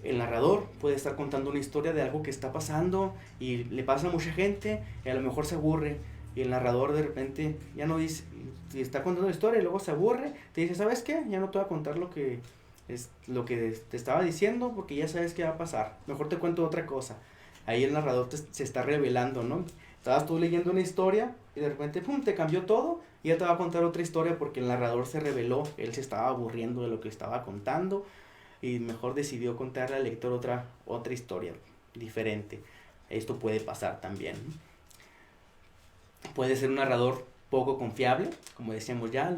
el narrador puede estar contando una historia de algo que está pasando y le pasa a mucha gente y a lo mejor se aburre. Y el narrador de repente ya no dice, si está contando la historia y luego se aburre, te dice, ¿sabes qué? Ya no te voy a contar lo que te estaba diciendo porque ya sabes qué va a pasar. Mejor te cuento otra cosa. Ahí el narrador se está revelando, ¿no? Estabas tú leyendo una historia y de repente, ¡pum!, te cambió todo y ya te va a contar otra historia porque el narrador se reveló, él se estaba aburriendo de lo que estaba contando y mejor decidió contarle al lector otra historia diferente. Esto puede pasar también, ¿no? Puede ser un narrador poco confiable, como decíamos ya,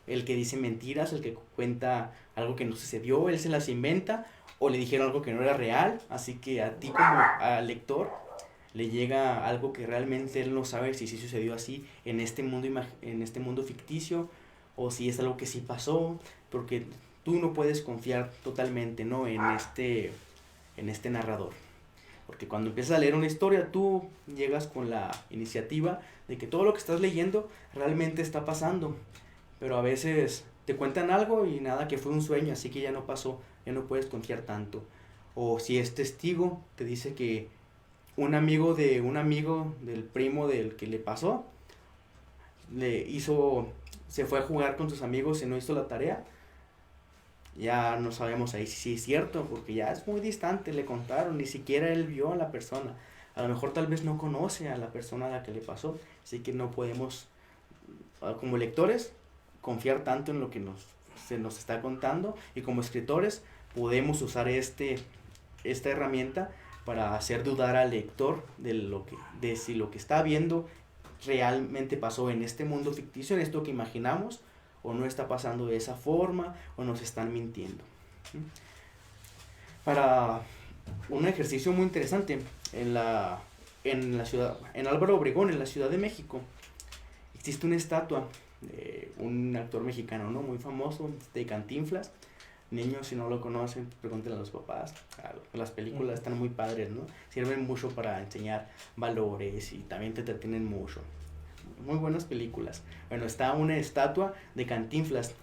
el que dice mentiras, el que cuenta algo que no sucedió, él se las inventa o le dijeron algo que no era real, así que a ti como al lector le llega algo que realmente él no sabe si sí sucedió así en este mundo ficticio o si es algo que sí pasó, porque tú no puedes confiar totalmente, ¿no?, en este narrador. Porque cuando empiezas a leer una historia, tú llegas con la iniciativa de que todo lo que estás leyendo realmente está pasando. Pero a veces te cuentan algo y nada, que fue un sueño, así que ya no pasó, ya no puedes confiar tanto. O si es testigo, te dice que un amigo del primo del que le pasó, se fue a jugar con sus amigos y no hizo la tarea. Ya no sabemos ahí si es cierto, porque ya es muy distante, le contaron, ni siquiera él vio a la persona. A lo mejor tal vez no conoce a la persona a la que le pasó, así que no podemos, como lectores, confiar tanto en lo que se nos está contando, y como escritores podemos usar esta herramienta para hacer dudar al lector de si lo que está viendo realmente pasó en este mundo ficticio, en esto que imaginamos, o no está pasando de esa forma, o nos están mintiendo. Para un ejercicio muy interesante, en Álvaro Obregón, en la Ciudad de México, existe una estatua de un actor mexicano, ¿no?, muy famoso, de Cantinflas. Niños, si no lo conocen, pregúntenle a los papás. Las películas están muy padres, ¿no? Sirven mucho para enseñar valores y también te entretienen mucho. Muy buenas películas. Bueno, está una estatua de Cantinflas.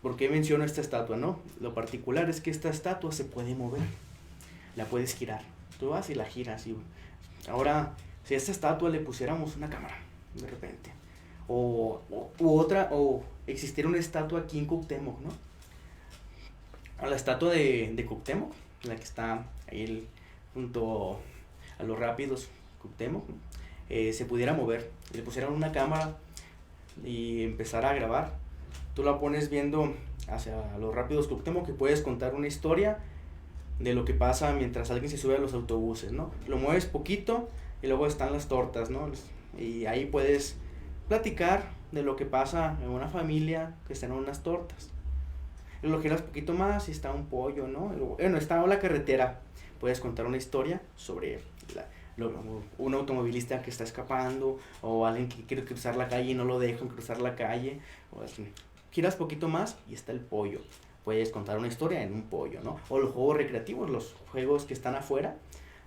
¿Por qué menciono esta estatua, no? Lo particular es que esta estatua se puede mover. La puedes girar. Tú vas y la giras. Ahora, si a esta estatua le pusiéramos una cámara, de repente, o existiera una estatua aquí en Cuauhtémoc, ¿no? A la estatua de Cuauhtémoc, la que está ahí junto a los Rápidos Cuauhtémoc, ¿no?, se pudiera mover, le pusieran una cámara y empezara a grabar. Tú la pones viendo hacia los Rápidos Cuauhtémoc, que puedes contar una historia de lo que pasa mientras alguien se sube a los autobuses, ¿no? Lo mueves poquito y luego están las tortas, ¿no? Y ahí puedes platicar de lo que pasa en una familia que están en unas tortas. Y lo giras poquito más y está un pollo, ¿no? Bueno, está la carretera. Puedes contar una historia sobre un automovilista que está escapando, o alguien que quiere cruzar la calle y no lo dejan cruzar la calle, o así. Giras poquito más y está el pollo. Puedes contar una historia en un pollo, ¿no? O los juegos recreativos, los juegos que están afuera,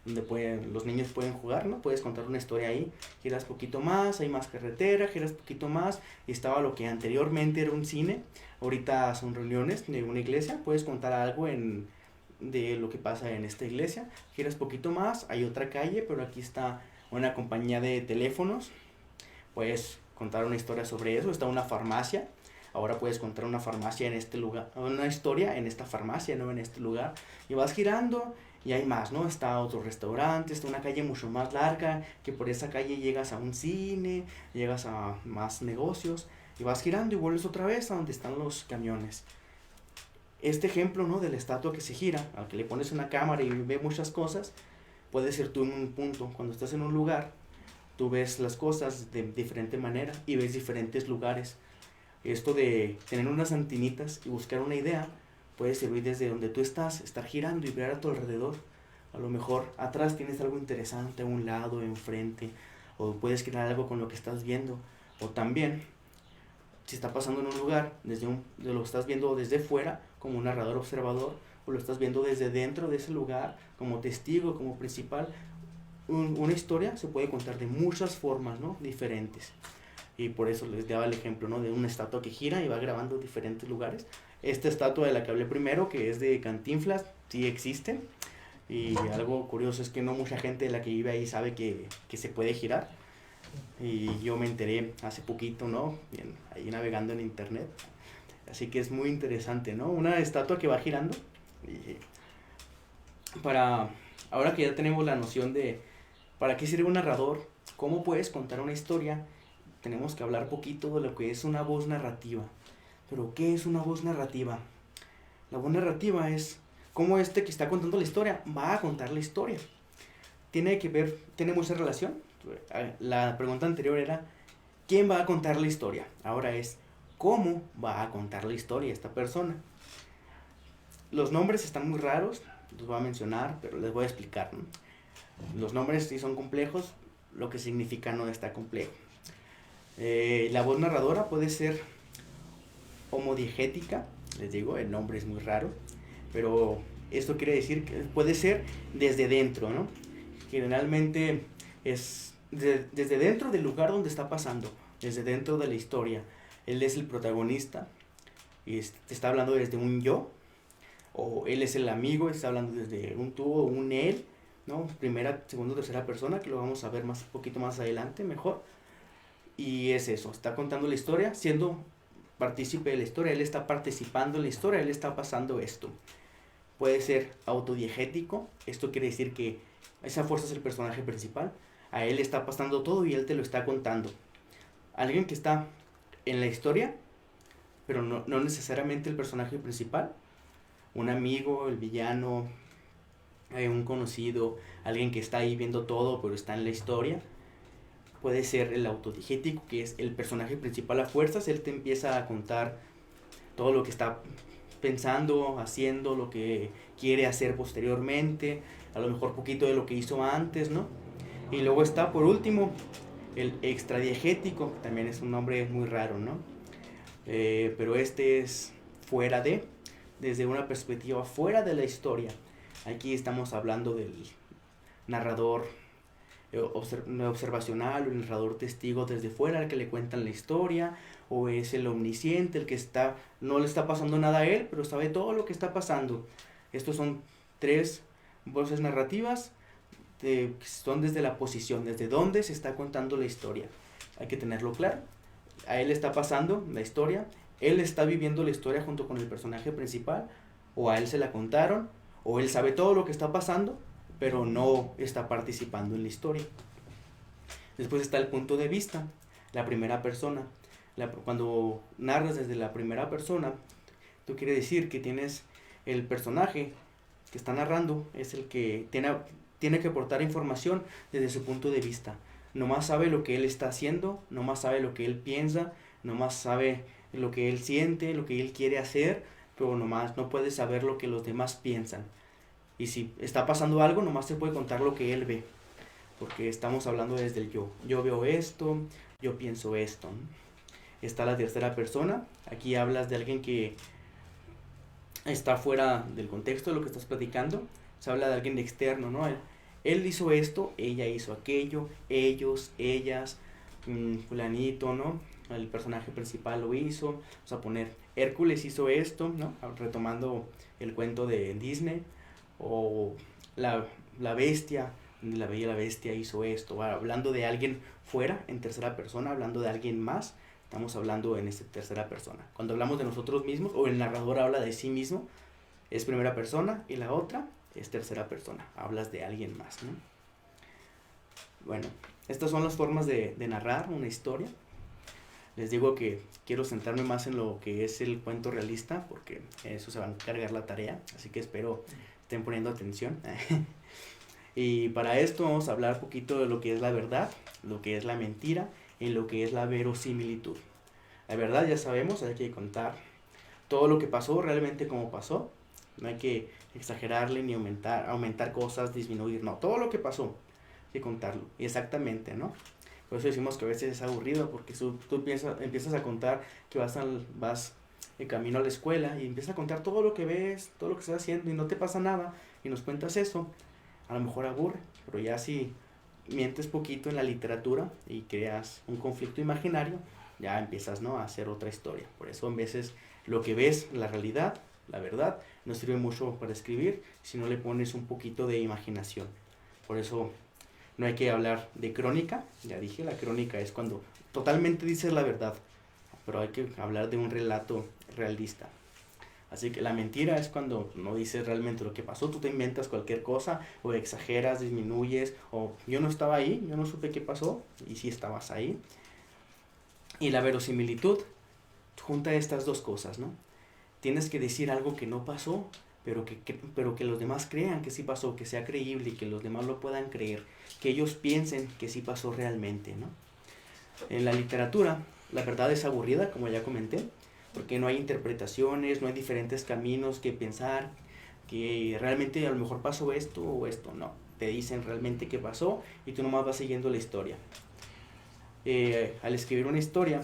donde los niños pueden jugar, ¿no? Puedes contar una historia ahí. Giras poquito más, hay más carretera, giras poquito más y estaba lo que anteriormente era un cine, ahorita son reuniones de una iglesia. Puedes contar algo de lo que pasa en esta iglesia. Giras poquito más, hay otra calle, pero aquí está una compañía de teléfonos puedes contar una historia sobre eso. Está una farmacia, ahora puedes contar una farmacia en este lugar, una historia en esta farmacia, no en este lugar, y vas girando y hay más, ¿no? Está otro restaurante, está una calle mucho más larga, que por esa calle llegas a un cine, llegas a más negocios, y vas girando y vuelves otra vez a donde están los camiones. Este ejemplo, ¿no? De la estatua que se gira, al que le pones una cámara y ve muchas cosas, puede ser tú en un punto. Cuando estás en un lugar, tú ves las cosas de diferente manera y ves diferentes lugares. Esto de tener unas antenitas y buscar una idea puede servir desde donde tú estás, estar girando y ver a tu alrededor. A lo mejor atrás tienes algo interesante, a un lado, enfrente, o puedes crear algo con lo que estás viendo. O también, si está pasando en un lugar, de lo estás viendo desde fuera, como un narrador observador, o lo estás viendo desde dentro de ese lugar, como testigo, como principal. Una historia se puede contar de muchas formas, ¿no? Diferentes. Y por eso les daba el ejemplo, ¿no? De una estatua que gira y va grabando diferentes lugares. Esta estatua de la que hablé primero, que es de Cantinflas, sí existe. Y algo curioso es que no mucha gente de la que vive ahí sabe que se puede girar. Y yo me enteré hace poquito, ¿no? Bien, ahí navegando en internet. Así que es muy interesante, ¿no? Una estatua que va girando. Y ahora que ya tenemos la noción de para qué sirve un narrador, cómo puedes contar una historia, tenemos que hablar poquito de lo que es una voz narrativa. Pero, ¿qué es una voz narrativa? La voz narrativa es cómo este que está contando la historia va a contar la historia. Tiene mucha relación. La pregunta anterior era, ¿quién va a contar la historia? Ahora es, ¿cómo va a contar la historia esta persona? Los nombres están muy raros, los voy a mencionar, pero les voy a explicar, ¿no? Los nombres sí son complejos, lo que significa no está complejo. La voz narradora puede ser homodiegética, les digo, el nombre es muy raro, pero esto quiere decir que puede ser desde dentro, ¿no? Generalmente es desde dentro del lugar donde está pasando, desde dentro de la historia. Él es el protagonista y te está hablando desde un yo, o él es el amigo, está hablando desde un tú o un él, ¿no? Primera, segunda, tercera persona, que lo vamos a ver un poquito más adelante, mejor. Y es eso, está contando la historia, siendo partícipe de la historia, él está participando en la historia, él está pasando esto. Puede ser autodiegético, esto quiere decir que esa fuerza es el personaje principal, a él está pasando todo y él te lo está contando. Alguien que está en la historia, pero no necesariamente el personaje principal, un amigo, el villano, un conocido, alguien que está ahí viendo todo pero está en la historia. Puede ser el autodigético, que es el personaje principal a fuerzas, él te empieza a contar todo lo que está pensando, haciendo, lo que quiere hacer posteriormente, a lo mejor poquito de lo que hizo antes, ¿no? Y luego está, por último, el extradiegético, que también es un nombre muy raro, ¿no? Pero este es desde una perspectiva fuera de la historia. Aquí estamos hablando del narrador observacional, o el narrador testigo desde fuera, al que le cuentan la historia, o es el omnisciente, el que no le está pasando nada a él, pero sabe todo lo que está pasando. Estos son 3 voces narrativas que son desde la posición, desde donde se está contando la historia. Hay que tenerlo claro. A él le está pasando la historia, él está viviendo la historia junto con el personaje principal, o a él se la contaron, o él sabe todo lo que está pasando, pero no está participando en la historia. Después está el punto de vista, la primera persona. Cuando narras desde la primera persona, tú quiere decir que tienes el personaje que está narrando, es el que tiene que aportar información desde su punto de vista. Nomás sabe lo que él está haciendo, nomás sabe lo que él piensa, nomás sabe lo que él siente, lo que él quiere hacer, pero nomás no puede saber lo que los demás piensan. Y si está pasando algo, nomás se puede contar lo que él ve, porque estamos hablando desde el yo. Yo veo esto, yo pienso esto. Está la tercera persona, aquí hablas de alguien que está fuera del contexto de lo que estás platicando, se habla de alguien externo, ¿no? Él hizo esto, ella hizo aquello, ellos, ellas, fulanito, ¿no? El personaje principal lo hizo, vamos a poner, Hércules hizo esto, ¿no? Retomando el cuento de Disney, o la bestia La Bella y la Bestia hizo esto, hablando de alguien fuera en tercera persona, hablando de alguien más, estamos hablando en tercera persona. Cuando hablamos de nosotros mismos o el narrador habla de sí mismo, es primera persona, y la otra es tercera persona, hablas de alguien más, ¿no? Bueno, estas son las formas de narrar una historia. Les digo que quiero centrarme más en lo que es el cuento realista, porque eso se va a encargar la tarea, así que espero estén poniendo atención. Y para esto vamos a hablar un poquito de lo que es la verdad, lo que es la mentira y lo que es la verosimilitud. La verdad ya sabemos, hay que contar todo lo que pasó realmente como pasó. No hay que exagerarle ni aumentar cosas, disminuir, no, todo lo que pasó hay que contarlo, exactamente, ¿no? Por eso decimos que a veces es aburrido, porque tú empiezas a contar que vas en camino a la escuela y empiezas a contar todo lo que ves, todo lo que estás haciendo y no te pasa nada y nos cuentas eso, a lo mejor aburre, pero ya si mientes poquito en la literatura y creas un conflicto imaginario, ya empiezas, ¿no?, a hacer otra historia. Por eso a veces lo que ves, la realidad, la verdad, no sirve mucho para escribir si no le pones un poquito de imaginación. Por eso no hay que hablar de crónica, ya dije, la crónica es cuando totalmente dices la verdad, pero hay que hablar de un relato realista. Así que la mentira es cuando no dices realmente lo que pasó, tú te inventas cualquier cosa, o exageras, disminuyes, o yo no estaba ahí, yo no supe qué pasó, y sí estabas ahí. Y la verosimilitud junta estas dos cosas, ¿no? Tienes que decir algo que no pasó, pero que los demás crean que sí pasó, que sea creíble y que los demás lo puedan creer, que ellos piensen que sí pasó realmente, ¿no? En la literatura, la verdad es aburrida, como ya comenté, porque no hay interpretaciones, no hay diferentes caminos que pensar, que realmente a lo mejor pasó esto o esto, no. Te dicen realmente qué pasó y tú nomás vas siguiendo la historia. Al escribir una historia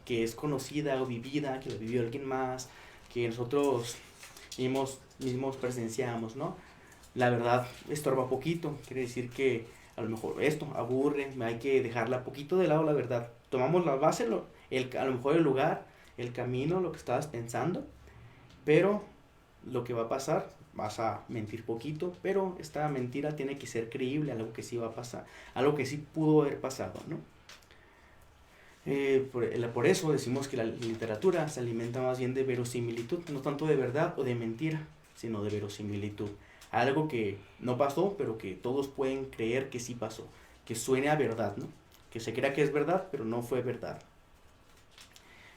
que es conocida o vivida, que lo vivió alguien más, que nosotros mismos presenciamos, ¿no? La verdad estorba poquito, quiere decir que a lo mejor esto aburre, hay que dejarla poquito de lado la verdad. Tomamos la base, a lo mejor el lugar, el camino, lo que estabas pensando, pero lo que va a pasar, vas a mentir poquito, pero esta mentira tiene que ser creíble, algo que sí va a pasar, algo que sí pudo haber pasado, ¿no? Por eso decimos que la literatura se alimenta más bien de verosimilitud, no tanto de verdad o de mentira, sino de verosimilitud. Algo que no pasó, pero que todos pueden creer que sí pasó, que suene a verdad, ¿no? Que se crea que es verdad, pero no fue verdad.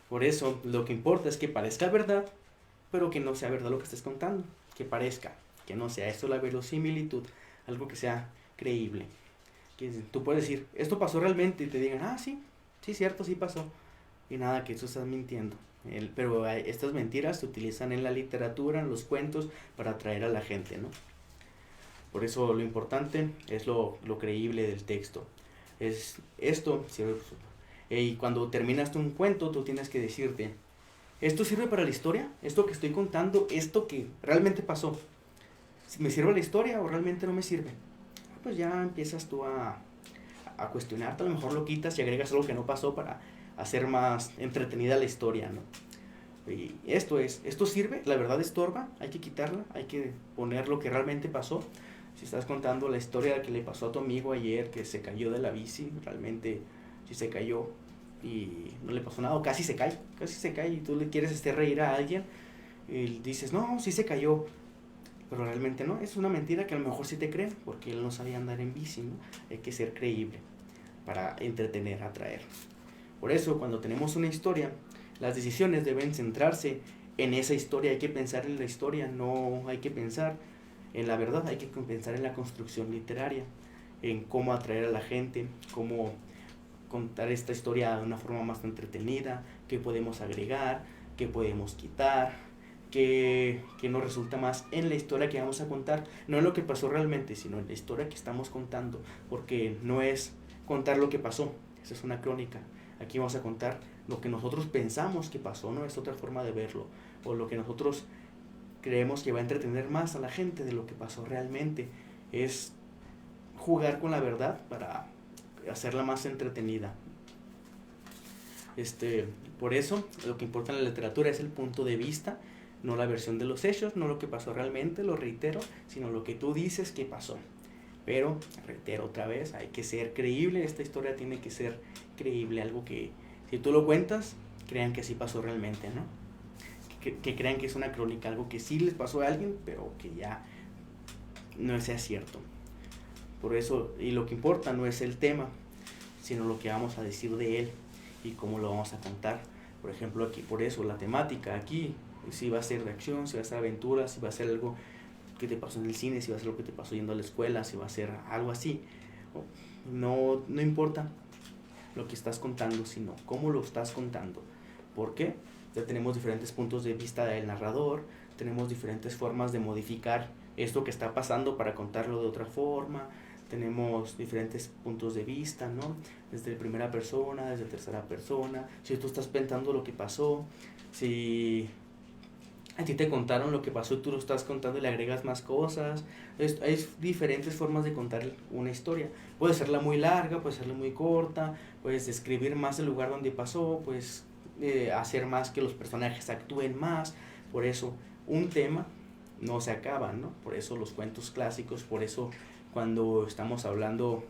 Por eso lo que importa es que parezca verdad, pero que no sea verdad lo que estés contando, que parezca, que no sea. Esto es la verosimilitud, algo que sea creíble. Que tú puedes decir, esto pasó realmente, y te digan, ah, sí, cierto, sí pasó. Y nada, que tú estás mintiendo. Pero estas mentiras se utilizan en la literatura, en los cuentos, para atraer a la gente, ¿no? Por eso lo importante es lo creíble del texto. Es esto, y cuando terminas un cuento, tú tienes que decirte, ¿esto sirve para la historia? ¿Esto que estoy contando, esto que realmente pasó, ¿me sirve la historia o realmente no me sirve? Pues ya empiezas tú a cuestionarte, a lo mejor lo quitas y agregas algo que no pasó para hacer más entretenida la historia, ¿no? Y ¿esto sirve? ¿La verdad estorba? Hay que quitarla, hay que poner lo que realmente pasó. Si estás contando la historia que le pasó a tu amigo ayer, que se cayó de la bici, realmente si se cayó y no le pasó nada, o casi se cae, y tú le quieres reír a alguien y dices, no, sí se cayó, pero realmente no, es una mentira que a lo mejor sí te creen, porque él no sabía andar en bici, ¿no? Hay que ser creíble para entretener, atraer. Por eso, cuando tenemos una historia, las decisiones deben centrarse en esa historia, hay que pensar en la historia, no hay que pensar en la verdad, hay que pensar en la construcción literaria, en cómo atraer a la gente, cómo contar esta historia de una forma más entretenida, qué podemos agregar, qué podemos quitar, qué nos resulta más en la historia que vamos a contar, no en lo que pasó realmente, sino en la historia que estamos contando, porque no es contar lo que pasó, esa es una crónica, aquí vamos a contar lo que nosotros pensamos que pasó, no es otra forma de verlo, o lo que nosotros creemos que va a entretener más a la gente de lo que pasó realmente, es jugar con la verdad para hacerla más entretenida. Por eso lo que importa en la literatura es el punto de vista, no la versión de los hechos, no lo que pasó realmente, lo reitero, sino lo que tú dices que pasó. Pero, reitero otra vez, hay que ser creíble, esta historia tiene que ser creíble, algo que si tú lo cuentas, crean que sí pasó realmente, ¿no? Que crean que es una crónica, algo que sí les pasó a alguien, pero que ya no sea cierto. Por eso, y lo que importa no es el tema, sino lo que vamos a decir de él y cómo lo vamos a contar. Por ejemplo, aquí, por eso, la temática aquí, si va a ser de acción, si va a ser aventura, si va a ser algo que te pasó en el cine, si va a ser lo que te pasó yendo a la escuela, si va a ser algo así. No importa lo que estás contando, sino cómo lo estás contando. ¿Por qué? Ya tenemos diferentes puntos de vista del narrador, tenemos diferentes formas de modificar esto que está pasando para contarlo de otra forma, tenemos diferentes puntos de vista, ¿no? Desde primera persona, desde tercera persona, si tú estás pensando lo que pasó, si a ti te contaron lo que pasó y tú lo estás contando y le agregas más cosas. Hay diferentes formas de contar una historia. Puede serla muy larga, puede serla muy corta, puedes describir más el lugar donde pasó, puedes hacer más que los personajes actúen más. Por eso un tema no se acaba, ¿no? Por eso los cuentos clásicos, por eso cuando estamos hablando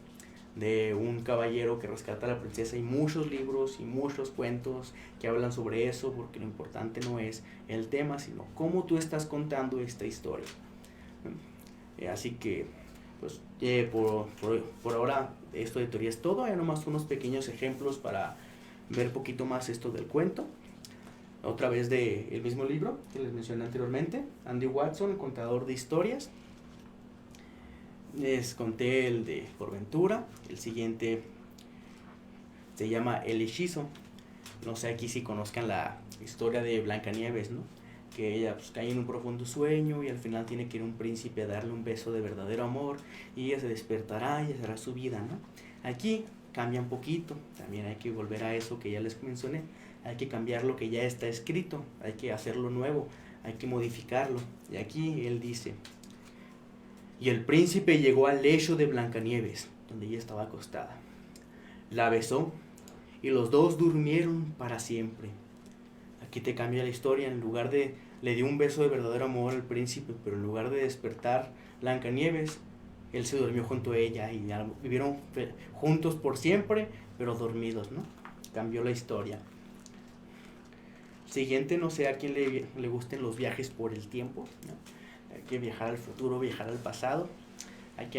de un caballero que rescata a la princesa, hay muchos libros y muchos cuentos que hablan sobre eso, porque lo importante no es el tema, sino cómo tú estás contando esta historia. Así que, pues, por ahora esto de teoría es todo. Hay nomás unos pequeños ejemplos para ver un poquito más esto del cuento. Otra vez del mismo libro que les mencioné anteriormente, Andy Watson, el contador de historias. Les conté el de Porventura, el siguiente se llama El Hechizo. No sé aquí si conozcan la historia de Blancanieves, ¿no? Que ella pues cae en un profundo sueño y al final tiene que ir un príncipe a darle un beso de verdadero amor y ella se despertará y será su vida, ¿no? Aquí cambia un poquito, también hay que volver a eso que ya les mencioné, hay que cambiar lo que ya está escrito, hay que hacerlo nuevo, hay que modificarlo. Y aquí él dice: y el príncipe llegó al lecho de Blancanieves, donde ella estaba acostada. La besó y los dos durmieron para siempre. Aquí te cambia la historia, en lugar de le dio un beso de verdadero amor al príncipe, pero en lugar de despertar Blancanieves, él se durmió junto a ella y ya vivieron juntos por siempre, pero dormidos, ¿no? Cambió la historia. Siguiente, no sé a quién le gusten los viajes por el tiempo, ¿no? Hay que viajar al futuro, viajar al pasado. Hay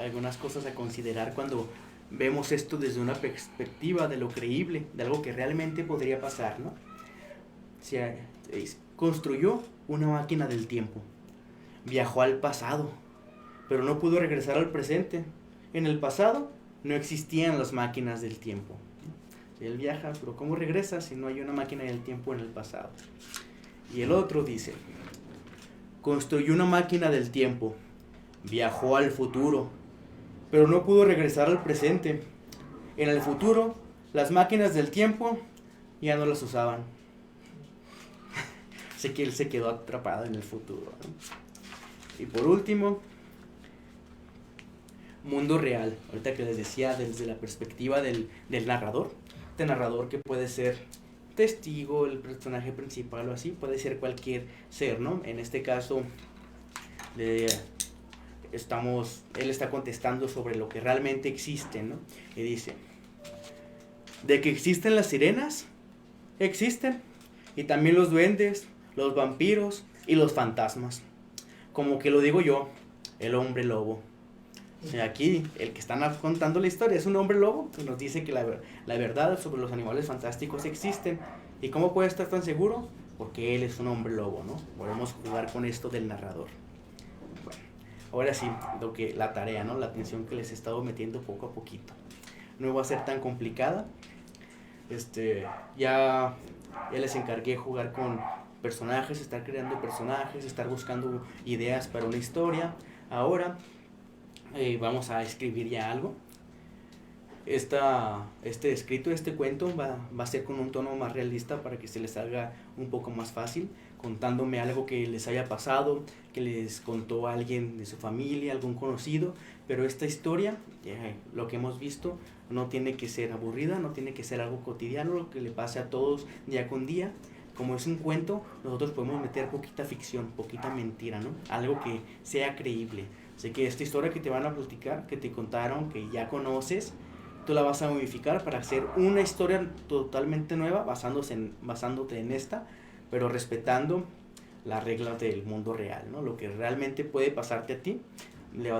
algunas cosas a considerar cuando vemos esto desde una perspectiva de lo creíble, de algo que realmente podría pasar, ¿no? Construyó una máquina del tiempo, viajó al pasado, pero no pudo regresar al presente. En el pasado no existían las máquinas del tiempo. Él viaja, pero ¿cómo regresa si no hay una máquina del tiempo en el pasado? Y el otro dice: construyó una máquina del tiempo, viajó al futuro, pero no pudo regresar al presente. En el futuro, las máquinas del tiempo ya no las usaban. Sé que él se quedó atrapado en el futuro, ¿no? Y por último, mundo real. Ahorita que les decía desde la perspectiva del narrador, este narrador que puede ser testigo, el personaje principal o así, puede ser cualquier ser, ¿no? En este caso, él está contestando sobre lo que realmente existe, ¿no? Y dice: de que existen las sirenas, existen, y también los duendes, los vampiros y los fantasmas. Como que lo digo yo, el hombre lobo. Aquí, el que están contando la historia es un hombre lobo que nos dice que la verdad sobre los animales fantásticos existen. ¿Y cómo puede estar tan seguro? Porque él es un hombre lobo, ¿no? Podemos jugar con esto del narrador. Bueno, ahora sí, la tarea, ¿no? La atención que les he estado metiendo poco a poquito. No va a ser tan complicada. Ya les encargué jugar con personajes, estar creando personajes, estar buscando ideas para una historia. Ahora vamos a escribir ya algo. Este escrito, este cuento va a ser con un tono más realista para que se les haga un poco más fácil, contándome algo que les haya pasado, que les contó alguien de su familia, algún conocido. Pero esta historia, lo que hemos visto, no tiene que ser aburrida, no tiene que ser algo cotidiano, lo que le pase a todos día con día. como es un cuento, nosotros podemos meter poquita ficción, poquita mentira, ¿no? Algo que sea creíble. Así que esta historia que te van a platicar, que te contaron, que ya conoces, tú la vas a modificar para hacer una historia totalmente nueva, basándote en esta, pero respetando las reglas del mundo real, ¿no? Lo que realmente puede pasarte a ti,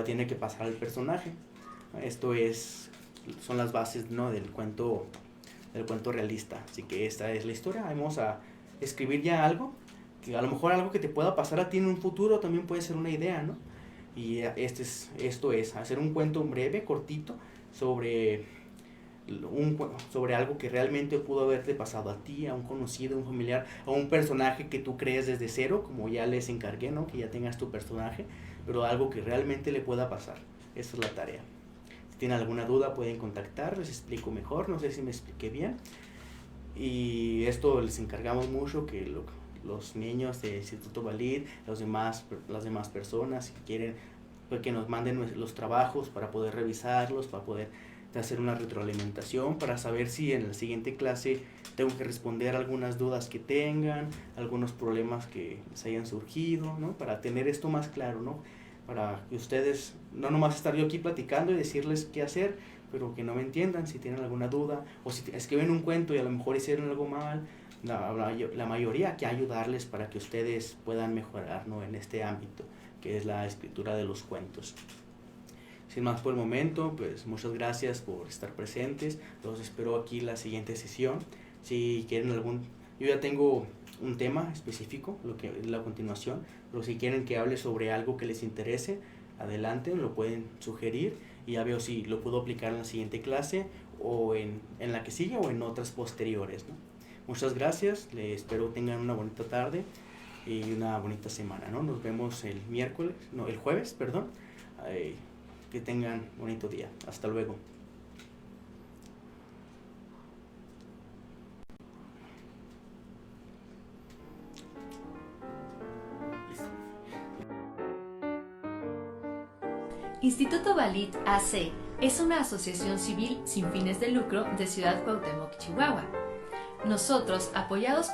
tiene que pasar al personaje. Esto son las bases, ¿no? del cuento realista. Así que esta es la historia. Vamos a escribir ya algo, que a lo mejor algo que te pueda pasar a ti en un futuro también puede ser una idea, ¿no? Y esto es hacer un cuento breve, cortito, sobre algo que realmente pudo haberte pasado a ti, a un conocido, a un familiar, a un personaje que tú crees desde cero, como ya les encargué, ¿no? Que ya tengas tu personaje, pero algo que realmente le pueda pasar. Esa es la tarea. Si tienen alguna duda pueden contactar, les explico mejor, no sé si me expliqué bien. Y esto les encargamos mucho, que los niños del Instituto Valid, las demás personas, si quieren, pues que nos manden los trabajos para poder revisarlos, para poder hacer una retroalimentación, para saber si en la siguiente clase tengo que responder algunas dudas que tengan, algunos problemas que les hayan surgido, ¿no? Para tener esto más claro, ¿no? Para que ustedes, no nomás estar yo aquí platicando y decirles qué hacer, pero que no me entiendan, si tienen alguna duda, o si escriben un cuento y a lo mejor hicieron algo mal, la mayoría, que ayudarles para que ustedes puedan mejorar, ¿no? En este ámbito, que es la escritura de los cuentos. Sin más por el momento, pues muchas gracias por estar presentes. Los espero aquí la siguiente sesión. Si quieren yo ya tengo un tema específico, lo que es la continuación, pero si quieren que hable sobre algo que les interese, adelante, lo pueden sugerir y ya veo si lo puedo aplicar en la siguiente clase o en la que sigue o en otras posteriores, ¿no? Muchas gracias, les espero tengan una bonita tarde y una bonita semana, ¿no? Nos vemos el jueves, perdón. Que tengan bonito día. Hasta luego. Instituto Valid AC es una asociación civil sin fines de lucro de Ciudad Cuauhtémoc, Chihuahua. Nosotros, apoyados